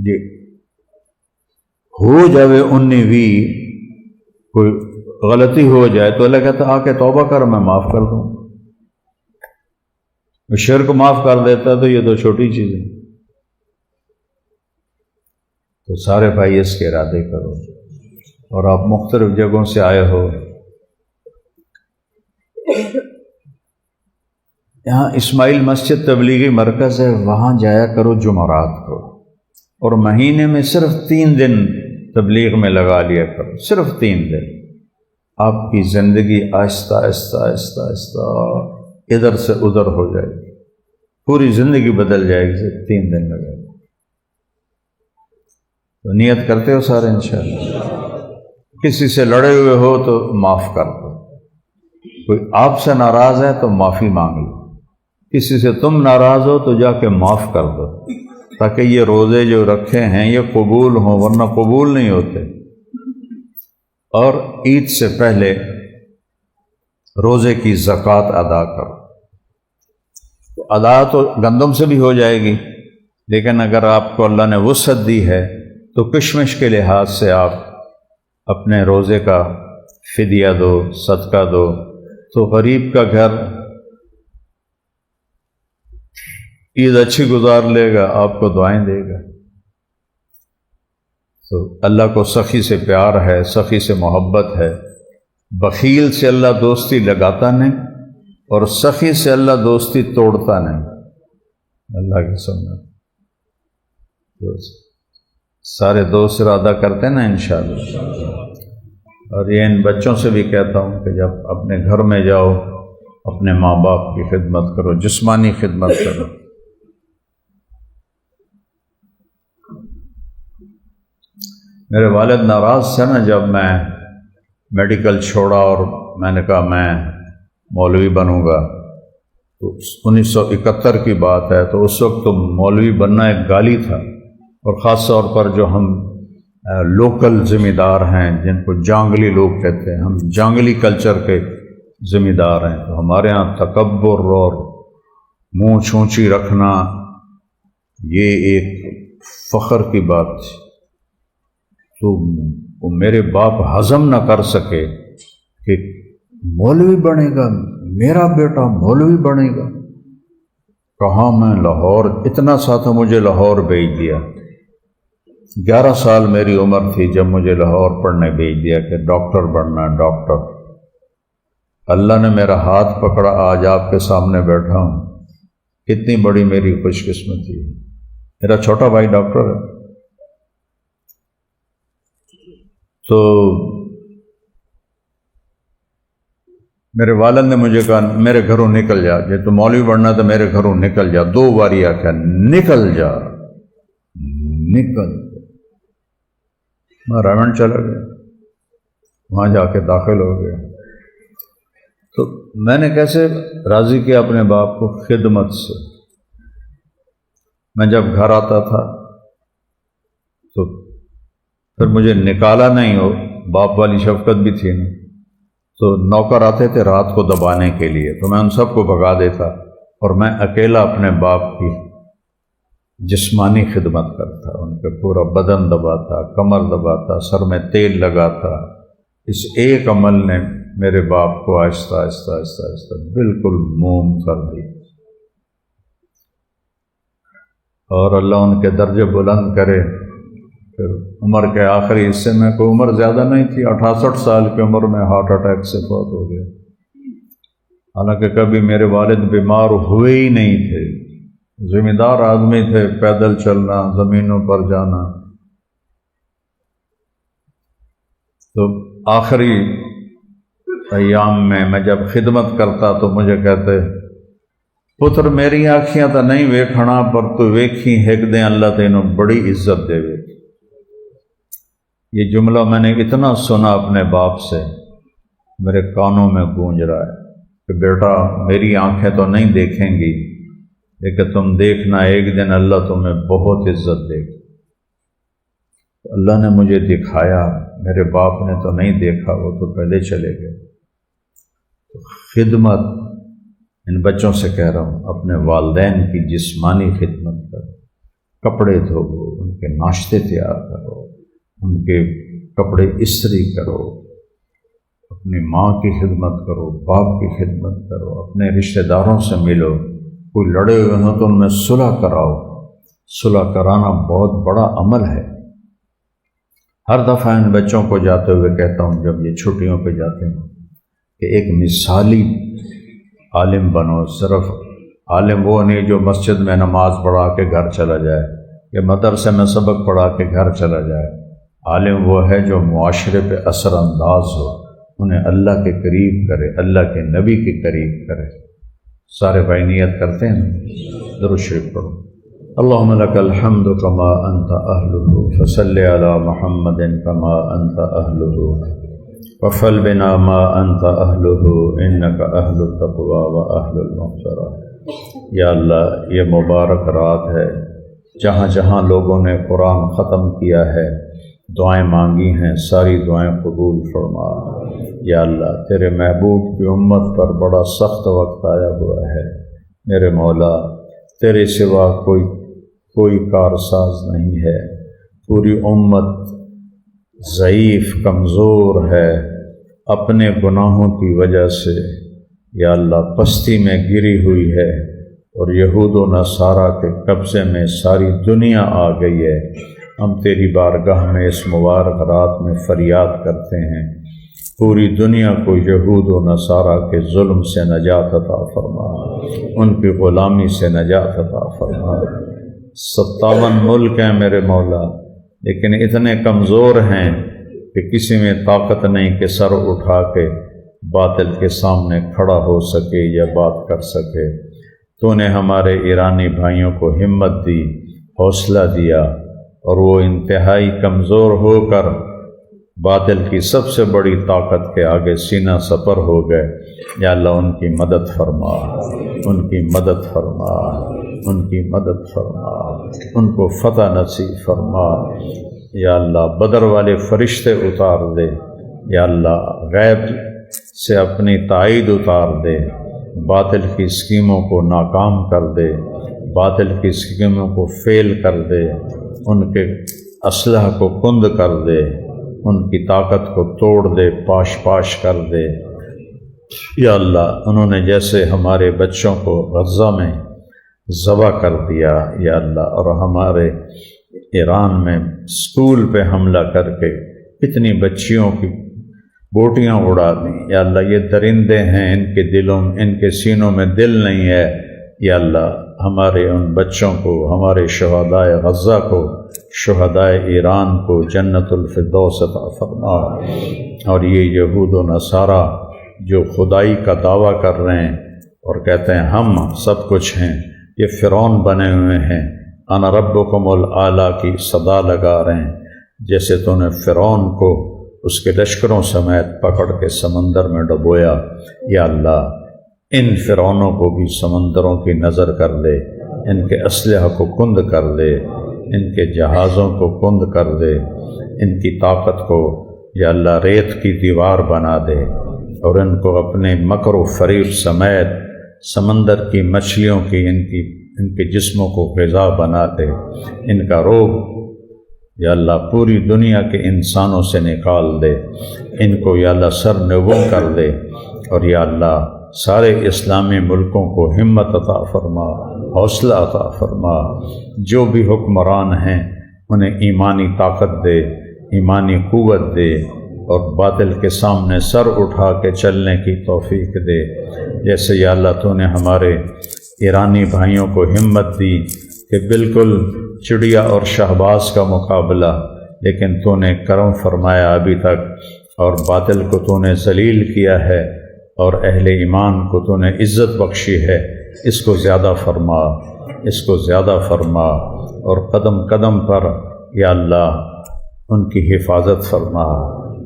یہ ہو جاوے 19-20 کوئی غلطی ہو جائے تو اللہ کہتا آ کے توبہ کر، میں معاف کر دوں. شرک معاف کر دیتا تو یہ تو چھوٹی چیز ہے. تو سارے بھائی اس کے ارادے کرو. اور آپ مختلف جگہوں سے آئے ہو، یہاں اسماعیل مسجد تبلیغی مرکز ہے، وہاں جایا کرو جمعرات کو، اور مہینے میں صرف 3 دن تبلیغ میں لگا لیا کرو، صرف 3 دن. آپ کی زندگی آہستہ آہستہ آہستہ آہستہ ادھر سے ادھر ہو جائے گی، پوری زندگی بدل جائے گی. 3 دن لگے گا. تو نیت کرتے ہو سارے انشاءاللہ. کسی سے لڑے ہوئے ہو تو معاف کر دو، کوئی آپ سے ناراض ہے تو معافی مانگ لو، کسی سے تم ناراض ہو تو جا کے معاف کر دو، تاکہ یہ روزے جو رکھے ہیں یہ قبول ہوں، ورنہ قبول نہیں ہوتے. اور عید سے پہلے روزے کی زکوٰۃ ادا کرو. تو ادا تو گندم سے بھی ہو جائے گی، لیکن اگر آپ کو اللہ نے وسعت دی ہے تو کشمش کے لحاظ سے آپ اپنے روزے کا فدیہ دو، صدقہ دو، تو غریب کا گھر عید اچھی گزار لے گا، آپ کو دعائیں دے گا. تو اللہ کو سخی سے پیار ہے، سخی سے محبت ہے. بخیل سے اللہ دوستی لگاتا نہیں، اور سخی سے اللہ دوستی توڑتا نہیں. اللہ کی سنت. سارے دوست ارادہ کرتے ہیں نا انشاءاللہ. اور یہ ان بچوں سے بھی کہتا ہوں کہ جب اپنے گھر میں جاؤ اپنے ماں باپ کی خدمت کرو، جسمانی خدمت کرو. میرے والد ناراض تھے نا جب میں میڈیکل چھوڑا اور میں نے کہا میں مولوی بنوں گا. تو 1971 کی بات ہے. تو اس وقت تو مولوی بننا ایک گالی تھا، اور خاص طور پر جو ہم لوکل ذمہ دار ہیں جن کو جانگلی لوگ کہتے ہیں، ہم جانگلی کلچر کے ذمہ دار ہیں. تو ہمارے ہاں تکبر اور منہ چھونچی رکھنا یہ ایک فخر کی بات تھی. تو وہ میرے باپ ہضم نہ کر سکے کہ مولوی بنے گا، میرا بیٹا مولوی بنے گا. کہاں میں لاہور، اتنا سا تھا مجھے لاہور بھیج دیا. 11 سال میری عمر تھی جب مجھے لاہور پڑھنے بھیج دیا کہ ڈاکٹر بننا، ڈاکٹر. اللہ نے میرا ہاتھ پکڑا، آج آپ کے سامنے بیٹھا ہوں. کتنی بڑی میری خوش قسمتی ہے. میرا چھوٹا بھائی ڈاکٹر ہے. تو میرے والد نے مجھے کہا میرے گھروں نکل جا، جب تو مولوی بننا تو میرے گھروں نکل جا. 2 بار آخیا نکل جا نکل. میں راونڈ چلا گیا، وہاں جا کے داخل ہو گیا. تو میں نے کیسے راضی کیا اپنے باپ کو؟ خدمت سے. میں جب گھر آتا تھا تو پھر مجھے نکالا نہیں ہو، باپ والی شفقت بھی تھی نا. تو نوکر آتے تھے رات کو دبانے کے لیے، تو میں ان سب کو بھگا دیتا، اور میں اکیلا اپنے باپ کی جسمانی خدمت کرتا. ان کے پورا بدن دباتا، کمر دباتا، سر میں تیل لگاتا. اس ایک عمل نے میرے باپ کو آہستہ آہستہ آہستہ آہستہ بالکل موم کر دی. اور اللہ ان کے درجے بلند کرے. پھر عمر کے آخری حصے میں، کوئی عمر زیادہ نہیں تھی، 68 سال کی عمر میں ہارٹ اٹیک سے فوت ہو گئے. حالانکہ کبھی میرے والد بیمار ہوئے ہی نہیں تھے، ذمہ دار آدمی تھے، پیدل چلنا، زمینوں پر جانا. تو آخری ایام میں جب خدمت کرتا تو مجھے کہتے پتر میری آنکھیاں تو نہیں ویکھنا، پر تو ویکھی ایک دن اللہ تینوں بڑی عزت دے. یہ جملہ میں نے اتنا سنا اپنے باپ سے، میرے کانوں میں گونج رہا ہے کہ بیٹا میری آنکھیں تو نہیں دیکھیں گی، لیکن تم دیکھنا ایک دن اللہ تمہیں بہت عزت دے گا. اللہ نے مجھے دکھایا، میرے باپ نے تو نہیں دیکھا، وہ تو پہلے چلے گئے. خدمت، ان بچوں سے کہہ رہا ہوں اپنے والدین کی جسمانی خدمت کرو. کپڑے دھو، ان کے ناشتے تیار کرو، ان کے کپڑے استری کرو، اپنی ماں کی خدمت کرو، باپ کی خدمت کرو، اپنے رشتہ داروں سے ملو، کوئی لڑے ہوئے ہوں تو ان میں صلح کراؤ۔ صلح کرانا بہت بڑا عمل ہے۔ ہر دفعہ ان بچوں کو جاتے ہوئے کہتا ہوں جب یہ چھٹیوں پہ جاتے ہیں کہ ایک مثالی عالم بنو۔ صرف عالم وہ نہیں جو مسجد میں نماز پڑھا کے گھر چلا جائے یا مدرسے میں سبق پڑھا کے گھر چلا جائے۔ عالم وہ ہے جو معاشرے پہ اثر انداز ہو، انہیں اللہ کے قریب کرے، اللہ کے نبی کے قریب کرے۔ سارے بھائی نیت کرتے ہیں، درود شریف پڑھو۔ اللہم لک الحمد کما انت اہلہ فصل علی محمد کما انت اہلہ وفعل بنا ما انت اہلہ انک اہل التقوی و اہل المغفرہ۔ یا اللہ، یہ مبارک رات ہے جہاں جہاں لوگوں نے قرآن ختم کیا ہے، دعائیں مانگی ہیں، ساری دعائیں قبول فرما۔ یا اللہ، تیرے محبوب کی امت پر بڑا سخت وقت آیا ہوا ہے۔ میرے مولا، تیرے سوا کوئی کارساز نہیں ہے، پوری امت ضعیف کمزور ہے، اپنے گناہوں کی وجہ سے یا اللہ پستی میں گری ہوئی ہے، اور یہود و نصارہ کے قبضے میں ساری دنیا آ گئی ہے۔ ہم تیری بارگاہ میں اس مبارک رات میں فریاد کرتے ہیں، پوری دنیا کو یہود و نصارہ کے ظلم سے نجات عطا فرما، ان کی غلامی سے نجات عطا فرما۔ 57 ملک ہیں میرے مولا، لیکن اتنے کمزور ہیں کہ کسی میں طاقت نہیں کہ سر اٹھا کے باطل کے سامنے کھڑا ہو سکے یا بات کر سکے۔ تو نے ہمارے ایرانی بھائیوں کو ہمت دی، حوصلہ دیا، اور وہ انتہائی کمزور ہو کر باطل کی سب سے بڑی طاقت کے آگے سینہ سپر ہو گئے۔ یا اللہ، ان کی مدد فرما، ان کی مدد فرما، ان کی مدد فرما، ان کو فتح نصیب فرما۔ یا اللہ، بدر والے فرشتے اتار دے، یا اللہ غیب سے اپنی تائید اتار دے، باطل کی اسکیموں کو ناکام کر دے، باطل کی اسکیموں کو فیل کر دے، ان کے اسلحہ کو کند کر دے، ان کی طاقت کو توڑ دے، پاش پاش کر دے۔ یا اللہ، انہوں نے جیسے ہمارے بچوں کو غزہ میں ذبح کر دیا یا اللہ، اور ہمارے ایران میں اسکول پہ حملہ کر کے کتنی بچیوں کی بوٹیاں اڑا دیں۔ یا اللہ، یہ درندے ہیں، ان کے دلوں، ان کے سینوں میں دل نہیں ہے۔ یا اللہ، ہمارے ان بچوں کو، ہمارے شہدائے غزہ کو، شہدائے ایران کو جنت الفردوس عطا فرما۔ اور یہ یہود و نصارہ جو خدائی کا دعویٰ کر رہے ہیں اور کہتے ہیں ہم سب کچھ ہیں، یہ فرعون بنے ہوئے ہیں، انا ربکم الاعلیٰ کی صدا لگا رہے ہیں، جیسے تو نے فرعون کو اس کے لشکروں سمیت پکڑ کے سمندر میں ڈبویا۔ یا اللہ، ان فرعونوں کو بھی سمندروں کی نظر کر دے، ان کے اسلحہ کو کند کر دے، ان کے جہازوں کو کند کر دے، ان کی طاقت کو یا اللہ ریت کی دیوار بنا دے، اور ان کو اپنے مکر و فریب سمیت سمندر کی مچھلیوں کی ان کے جسموں کو غذا بنا دے، ان کا روگ یا اللہ پوری دنیا کے انسانوں سے نکال دے، ان کو یا اللہ سر نگوں کر دے، اور یا اللہ سارے اسلامی ملکوں کو ہمت عطا فرما، حوصلہ عطا فرما۔ جو بھی حکمران ہیں انہیں ایمانی طاقت دے، ایمانی قوت دے، اور باطل کے سامنے سر اٹھا کے چلنے کی توفیق دے۔ جیسے یا اللہ تو نے ہمارے ایرانی بھائیوں کو ہمت دی کہ بالکل چڑیا اور شہباز کا مقابلہ، لیکن تو نے کرم فرمایا ابھی تک، اور باطل کو تو نے ذلیل کیا ہے، اور اہل ایمان کو تو نے عزت بخشی ہے۔ اس کو زیادہ فرما، اس کو زیادہ فرما، اور قدم قدم پر یا اللہ ان کی حفاظت فرما،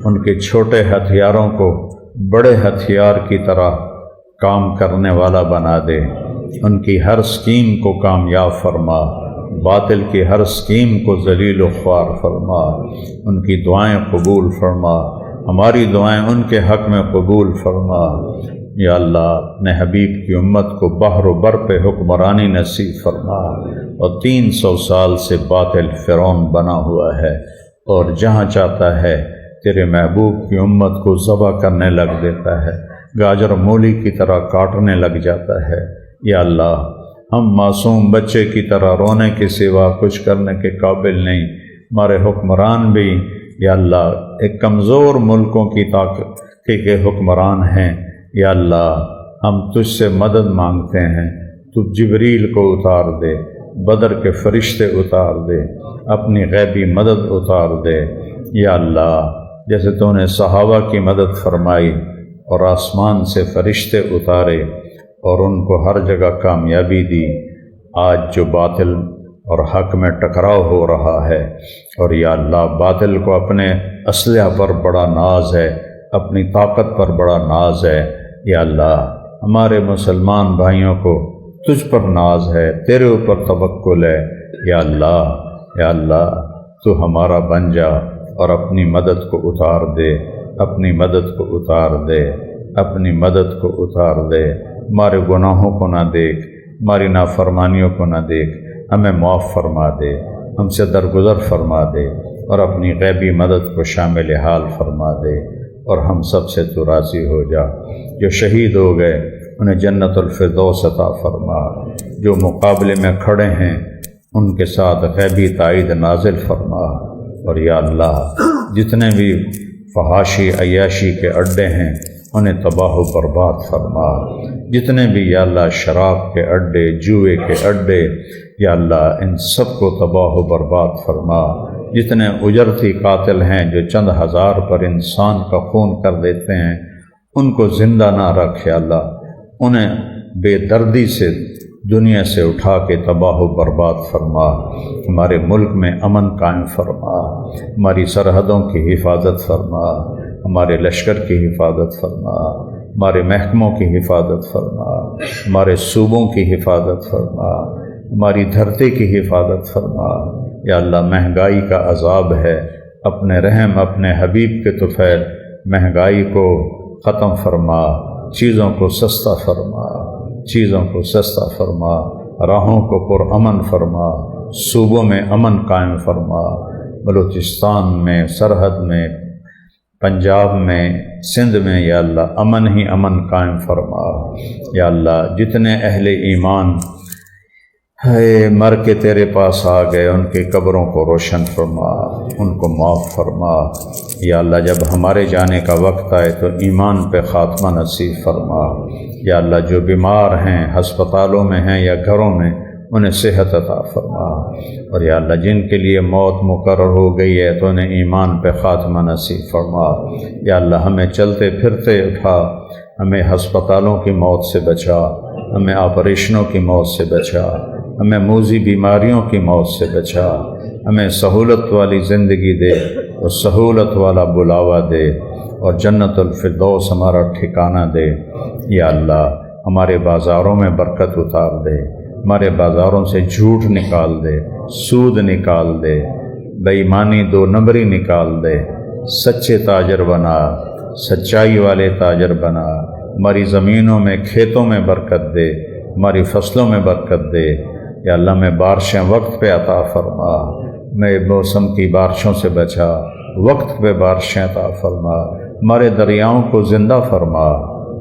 ان کے چھوٹے ہتھیاروں کو بڑے ہتھیار کی طرح کام کرنے والا بنا دے، ان کی ہر اسکیم کو کامیاب فرما، باطل کی ہر اسکیم کو ذلیل و خوار فرما، ان کی دعائیں قبول فرما، ہماری دعائیں ان کے حق میں قبول فرما۔ یا اللہ، اپنے حبیب کی امت کو بحر و بر پہ حکمرانی نصیب فرما، اور 300 سال سے باطل فرعون بنا ہوا ہے، اور جہاں چاہتا ہے تیرے محبوب کی امت کو ذبح کرنے لگ دیتا ہے، گاجر مولی کی طرح کاٹنے لگ جاتا ہے۔ یا اللہ، ہم معصوم بچے کی طرح رونے کے سوا کچھ کرنے کے قابل نہیں۔ ہمارے حکمران بھی یا اللہ ایک کمزور ملکوں کی طاقت کے حکمران ہیں۔ یا اللہ، ہم تجھ سے مدد مانگتے ہیں، تو جبریل کو اتار دے، بدر کے فرشتے اتار دے، اپنی غیبی مدد اتار دے۔ یا اللہ، جیسے تو نے صحابہ کی مدد فرمائی اور آسمان سے فرشتے اتارے اور ان کو ہر جگہ کامیابی دی، آج جو باطل اور حق میں ٹکراؤ ہو رہا ہے، اور یا اللہ باطل کو اپنے اسلحہ پر بڑا ناز ہے، اپنی طاقت پر بڑا ناز ہے۔ یا اللہ، ہمارے مسلمان بھائیوں کو تجھ پر ناز ہے، تیرے اوپر توکل ہے۔ یا اللہ، تو ہمارا بن جا اور اپنی مدد کو اتار دے، اپنی مدد کو اتار دے، اپنی مدد کو اتار دے۔ ہمارے گناہوں کو نہ دیکھ، ہماری نافرمانیوں کو نہ دیکھ، ہمیں معاف فرما دے، ہم سے درگزر فرما دے، اور اپنی غیبی مدد کو شامل حال فرما دے، اور ہم سب سے تو راضی ہو جا۔ جو شہید ہو گئے انہیں جنت الفردوس عطا فرما، جو مقابلے میں کھڑے ہیں ان کے ساتھ غیبی تائید نازل فرما۔ اور یا اللہ، جتنے بھی فحاشی عیاشی کے اڈے ہیں انہیں تباہ و برباد فرما، جتنے بھی یا اللہ شراب کے اڈے، جوئے کے اڈے، یا اللہ ان سب کو تباہ و برباد فرما۔ جتنے اجرتی قاتل ہیں جو چند ہزار پر انسان کا خون کر دیتے ہیں، ان کو زندہ نہ رکھ یا اللہ، انہیں بے دردی سے دنیا سے اٹھا کے تباہ و برباد فرما۔ ہمارے ملک میں امن قائم فرما، ہماری سرحدوں کی حفاظت فرما، ہمارے لشکر کی حفاظت فرما، ہمارے محکموں کی حفاظت فرما، ہمارے صوبوں کی حفاظت فرما، ہماری دھرتی کی حفاظت فرما۔ یا اللہ، مہنگائی کا عذاب ہے، اپنے رحم اپنے حبیب کے طفیل مہنگائی کو ختم فرما، چیزوں کو سستا فرما، چیزوں کو سستا فرما، راہوں کو پرامن فرما، صوبوں میں امن قائم فرما، بلوچستان میں، سرحد میں، پنجاب میں، سندھ میں یا اللہ امن ہی امن قائم فرما۔ یا اللہ، جتنے اہل ایمان ہے مر کے تیرے پاس آ گئے ان کی قبروں کو روشن فرما، ان کو معاف فرما۔ یا اللہ، جب ہمارے جانے کا وقت آئے تو ایمان پہ خاتمہ نصیب فرما۔ یا اللہ، جو بیمار ہیں ہسپتالوں میں ہیں یا گھروں میں انہیں صحت عطا فرما، اور یا اللہ جن کے لیے موت مقرر ہو گئی ہے تو انہیں ایمان پہ خاتمہ نصیب فرما۔ یا اللہ، ہمیں چلتے پھرتے اٹھا، ہمیں ہسپتالوں کی موت سے بچا، ہمیں آپریشنوں کی موت سے بچا، ہمیں موذی بیماریوں کی موت سے بچا، ہمیں سہولت والی زندگی دے اور سہولت والا بلاوا دے، اور جنت الفردوس ہمارا ٹھکانہ دے۔ یا اللہ، ہمارے بازاروں میں برکت اتار دے، ہمارے بازاروں سے جھوٹ نکال دے، سود نکال دے، بے ایمانی دو نمبری نکال دے، سچے تاجر بنا، سچائی والے تاجر بنا۔ ہماری زمینوں میں، کھیتوں میں برکت دے، ہماری فصلوں میں برکت دے۔ یا اللہ، میں بارشیں وقت پہ عطا فرما، میں موسم کی بارشوں سے بچا، وقت پہ بارشیں عطا فرما۔ ہمارے دریاؤں کو زندہ فرما،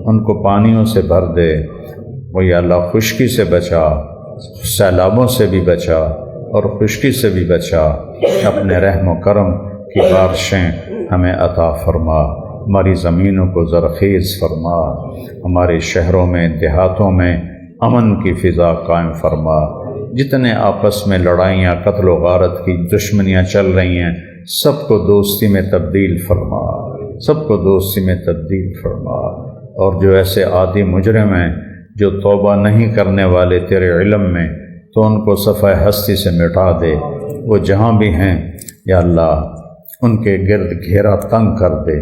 ان کو پانیوں سے بھر دے، وہ یا اللہ خشکی سے بچا، سیلابوں سے بھی بچا اور خشکی سے بھی بچا۔ اپنے رحم و کرم کی بارشیں ہمیں عطا فرما، ہماری زمینوں کو زرخیز فرما، ہمارے شہروں میں، دیہاتوں میں امن کی فضا قائم فرما۔ جتنے آپس میں لڑائیاں، قتل و غارت کی دشمنیاں چل رہی ہیں، سب کو دوستی میں تبدیل فرما، سب کو دوستی میں تبدیل فرما۔ اور جو ایسے عادی مجرم ہیں جو توبہ نہیں کرنے والے تیرے علم میں، تو ان کو صفحہ ہستی سے مٹا دے، وہ جہاں بھی ہیں یا اللہ ان کے گرد گھیرا تنگ کر دے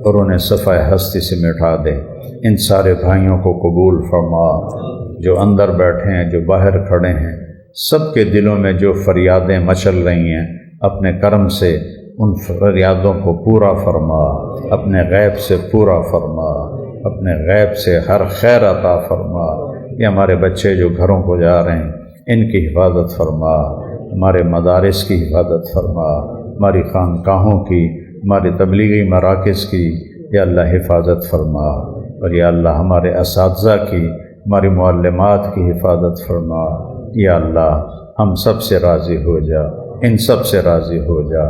اور انہیں صفحہ ہستی سے مٹا دے۔ ان سارے بھائیوں کو قبول فرما، جو اندر بیٹھے ہیں، جو باہر کھڑے ہیں، سب کے دلوں میں جو فریادیں مچل رہی ہیں، اپنے کرم سے ان فریادوں کو پورا فرما، اپنے غیب سے پورا فرما، اپنے غیب سے ہر خیر عطا فرما۔ یہ ہمارے بچے جو گھروں کو جا رہے ہیں ان کی حفاظت فرما، ہمارے مدارس کی حفاظت فرما، ہماری خانقاہوں کی، ہمارے تبلیغی مراکز کی یا اللہ حفاظت فرما، اور یا اللہ ہمارے اساتذہ کی، ہماری معلمات کی حفاظت فرما۔ یا اللہ ہم سب سے راضی ہو جا، ان سب سے راضی ہو جا۔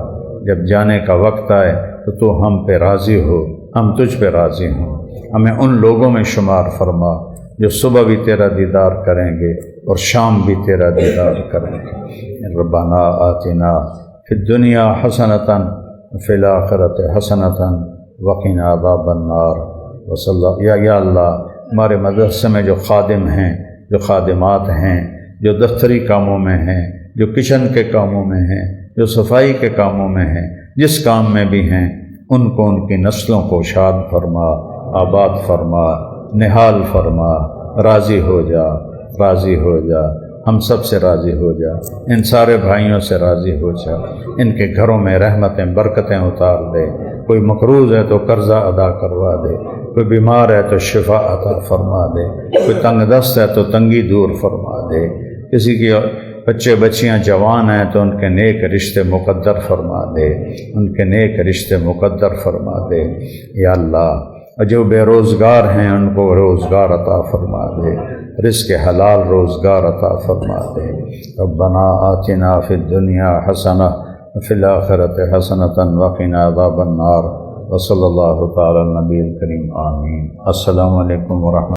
جب جانے کا وقت آئے تو ہم پہ راضی ہو، ہم تجھ پہ راضی ہوں۔ ہمیں ان لوگوں میں شمار فرما جو صبح بھی تیرا دیدار کریں گے اور شام بھی تیرا دیدار کریں گے۔ ربنا آتنا فی الدنیا حسنۃ وفی الآخرۃ حسنۃ وقنا عذاب النار۔ یا اللہ ہمارے مدرسے میں جو خادم ہیں، جو خادمات ہیں، جو دفتری کاموں میں ہیں، جو کچن کے کاموں میں ہیں، جو صفائی کے کاموں میں ہیں، جس کام میں بھی ہیں، ان کو ان کی نسلوں کو شاد فرما، آباد فرما، نہال فرما، راضی ہو جا، راضی ہو جا، ہم سب سے راضی ہو جا، ان سارے بھائیوں سے راضی ہو جا، ان کے گھروں میں رحمتیں برکتیں اتار دے۔ کوئی مقروض ہے تو قرضہ ادا کروا دے، کوئی بیمار ہے تو شفا عطا فرما دے، کوئی تنگ دست ہے تو تنگی دور فرما دے، کسی کی بچے بچیاں جوان ہیں تو ان کے نیک رشتے مقدر فرما دے، ان کے نیک رشتے مقدر فرما دے۔ یا اللہ جو بے روزگار ہیں ان کو روزگار عطا فرما دے، رزق حلال روزگار عطا فرما دے۔ ربنا آتنا فی الدنیا حسنہ وفی الآخرۃ حسنۃ وقنا عذاب النار۔ وصلی اللہ تعالی علی النبی الکریم، آمین۔ السلام علیکم ورحمۃ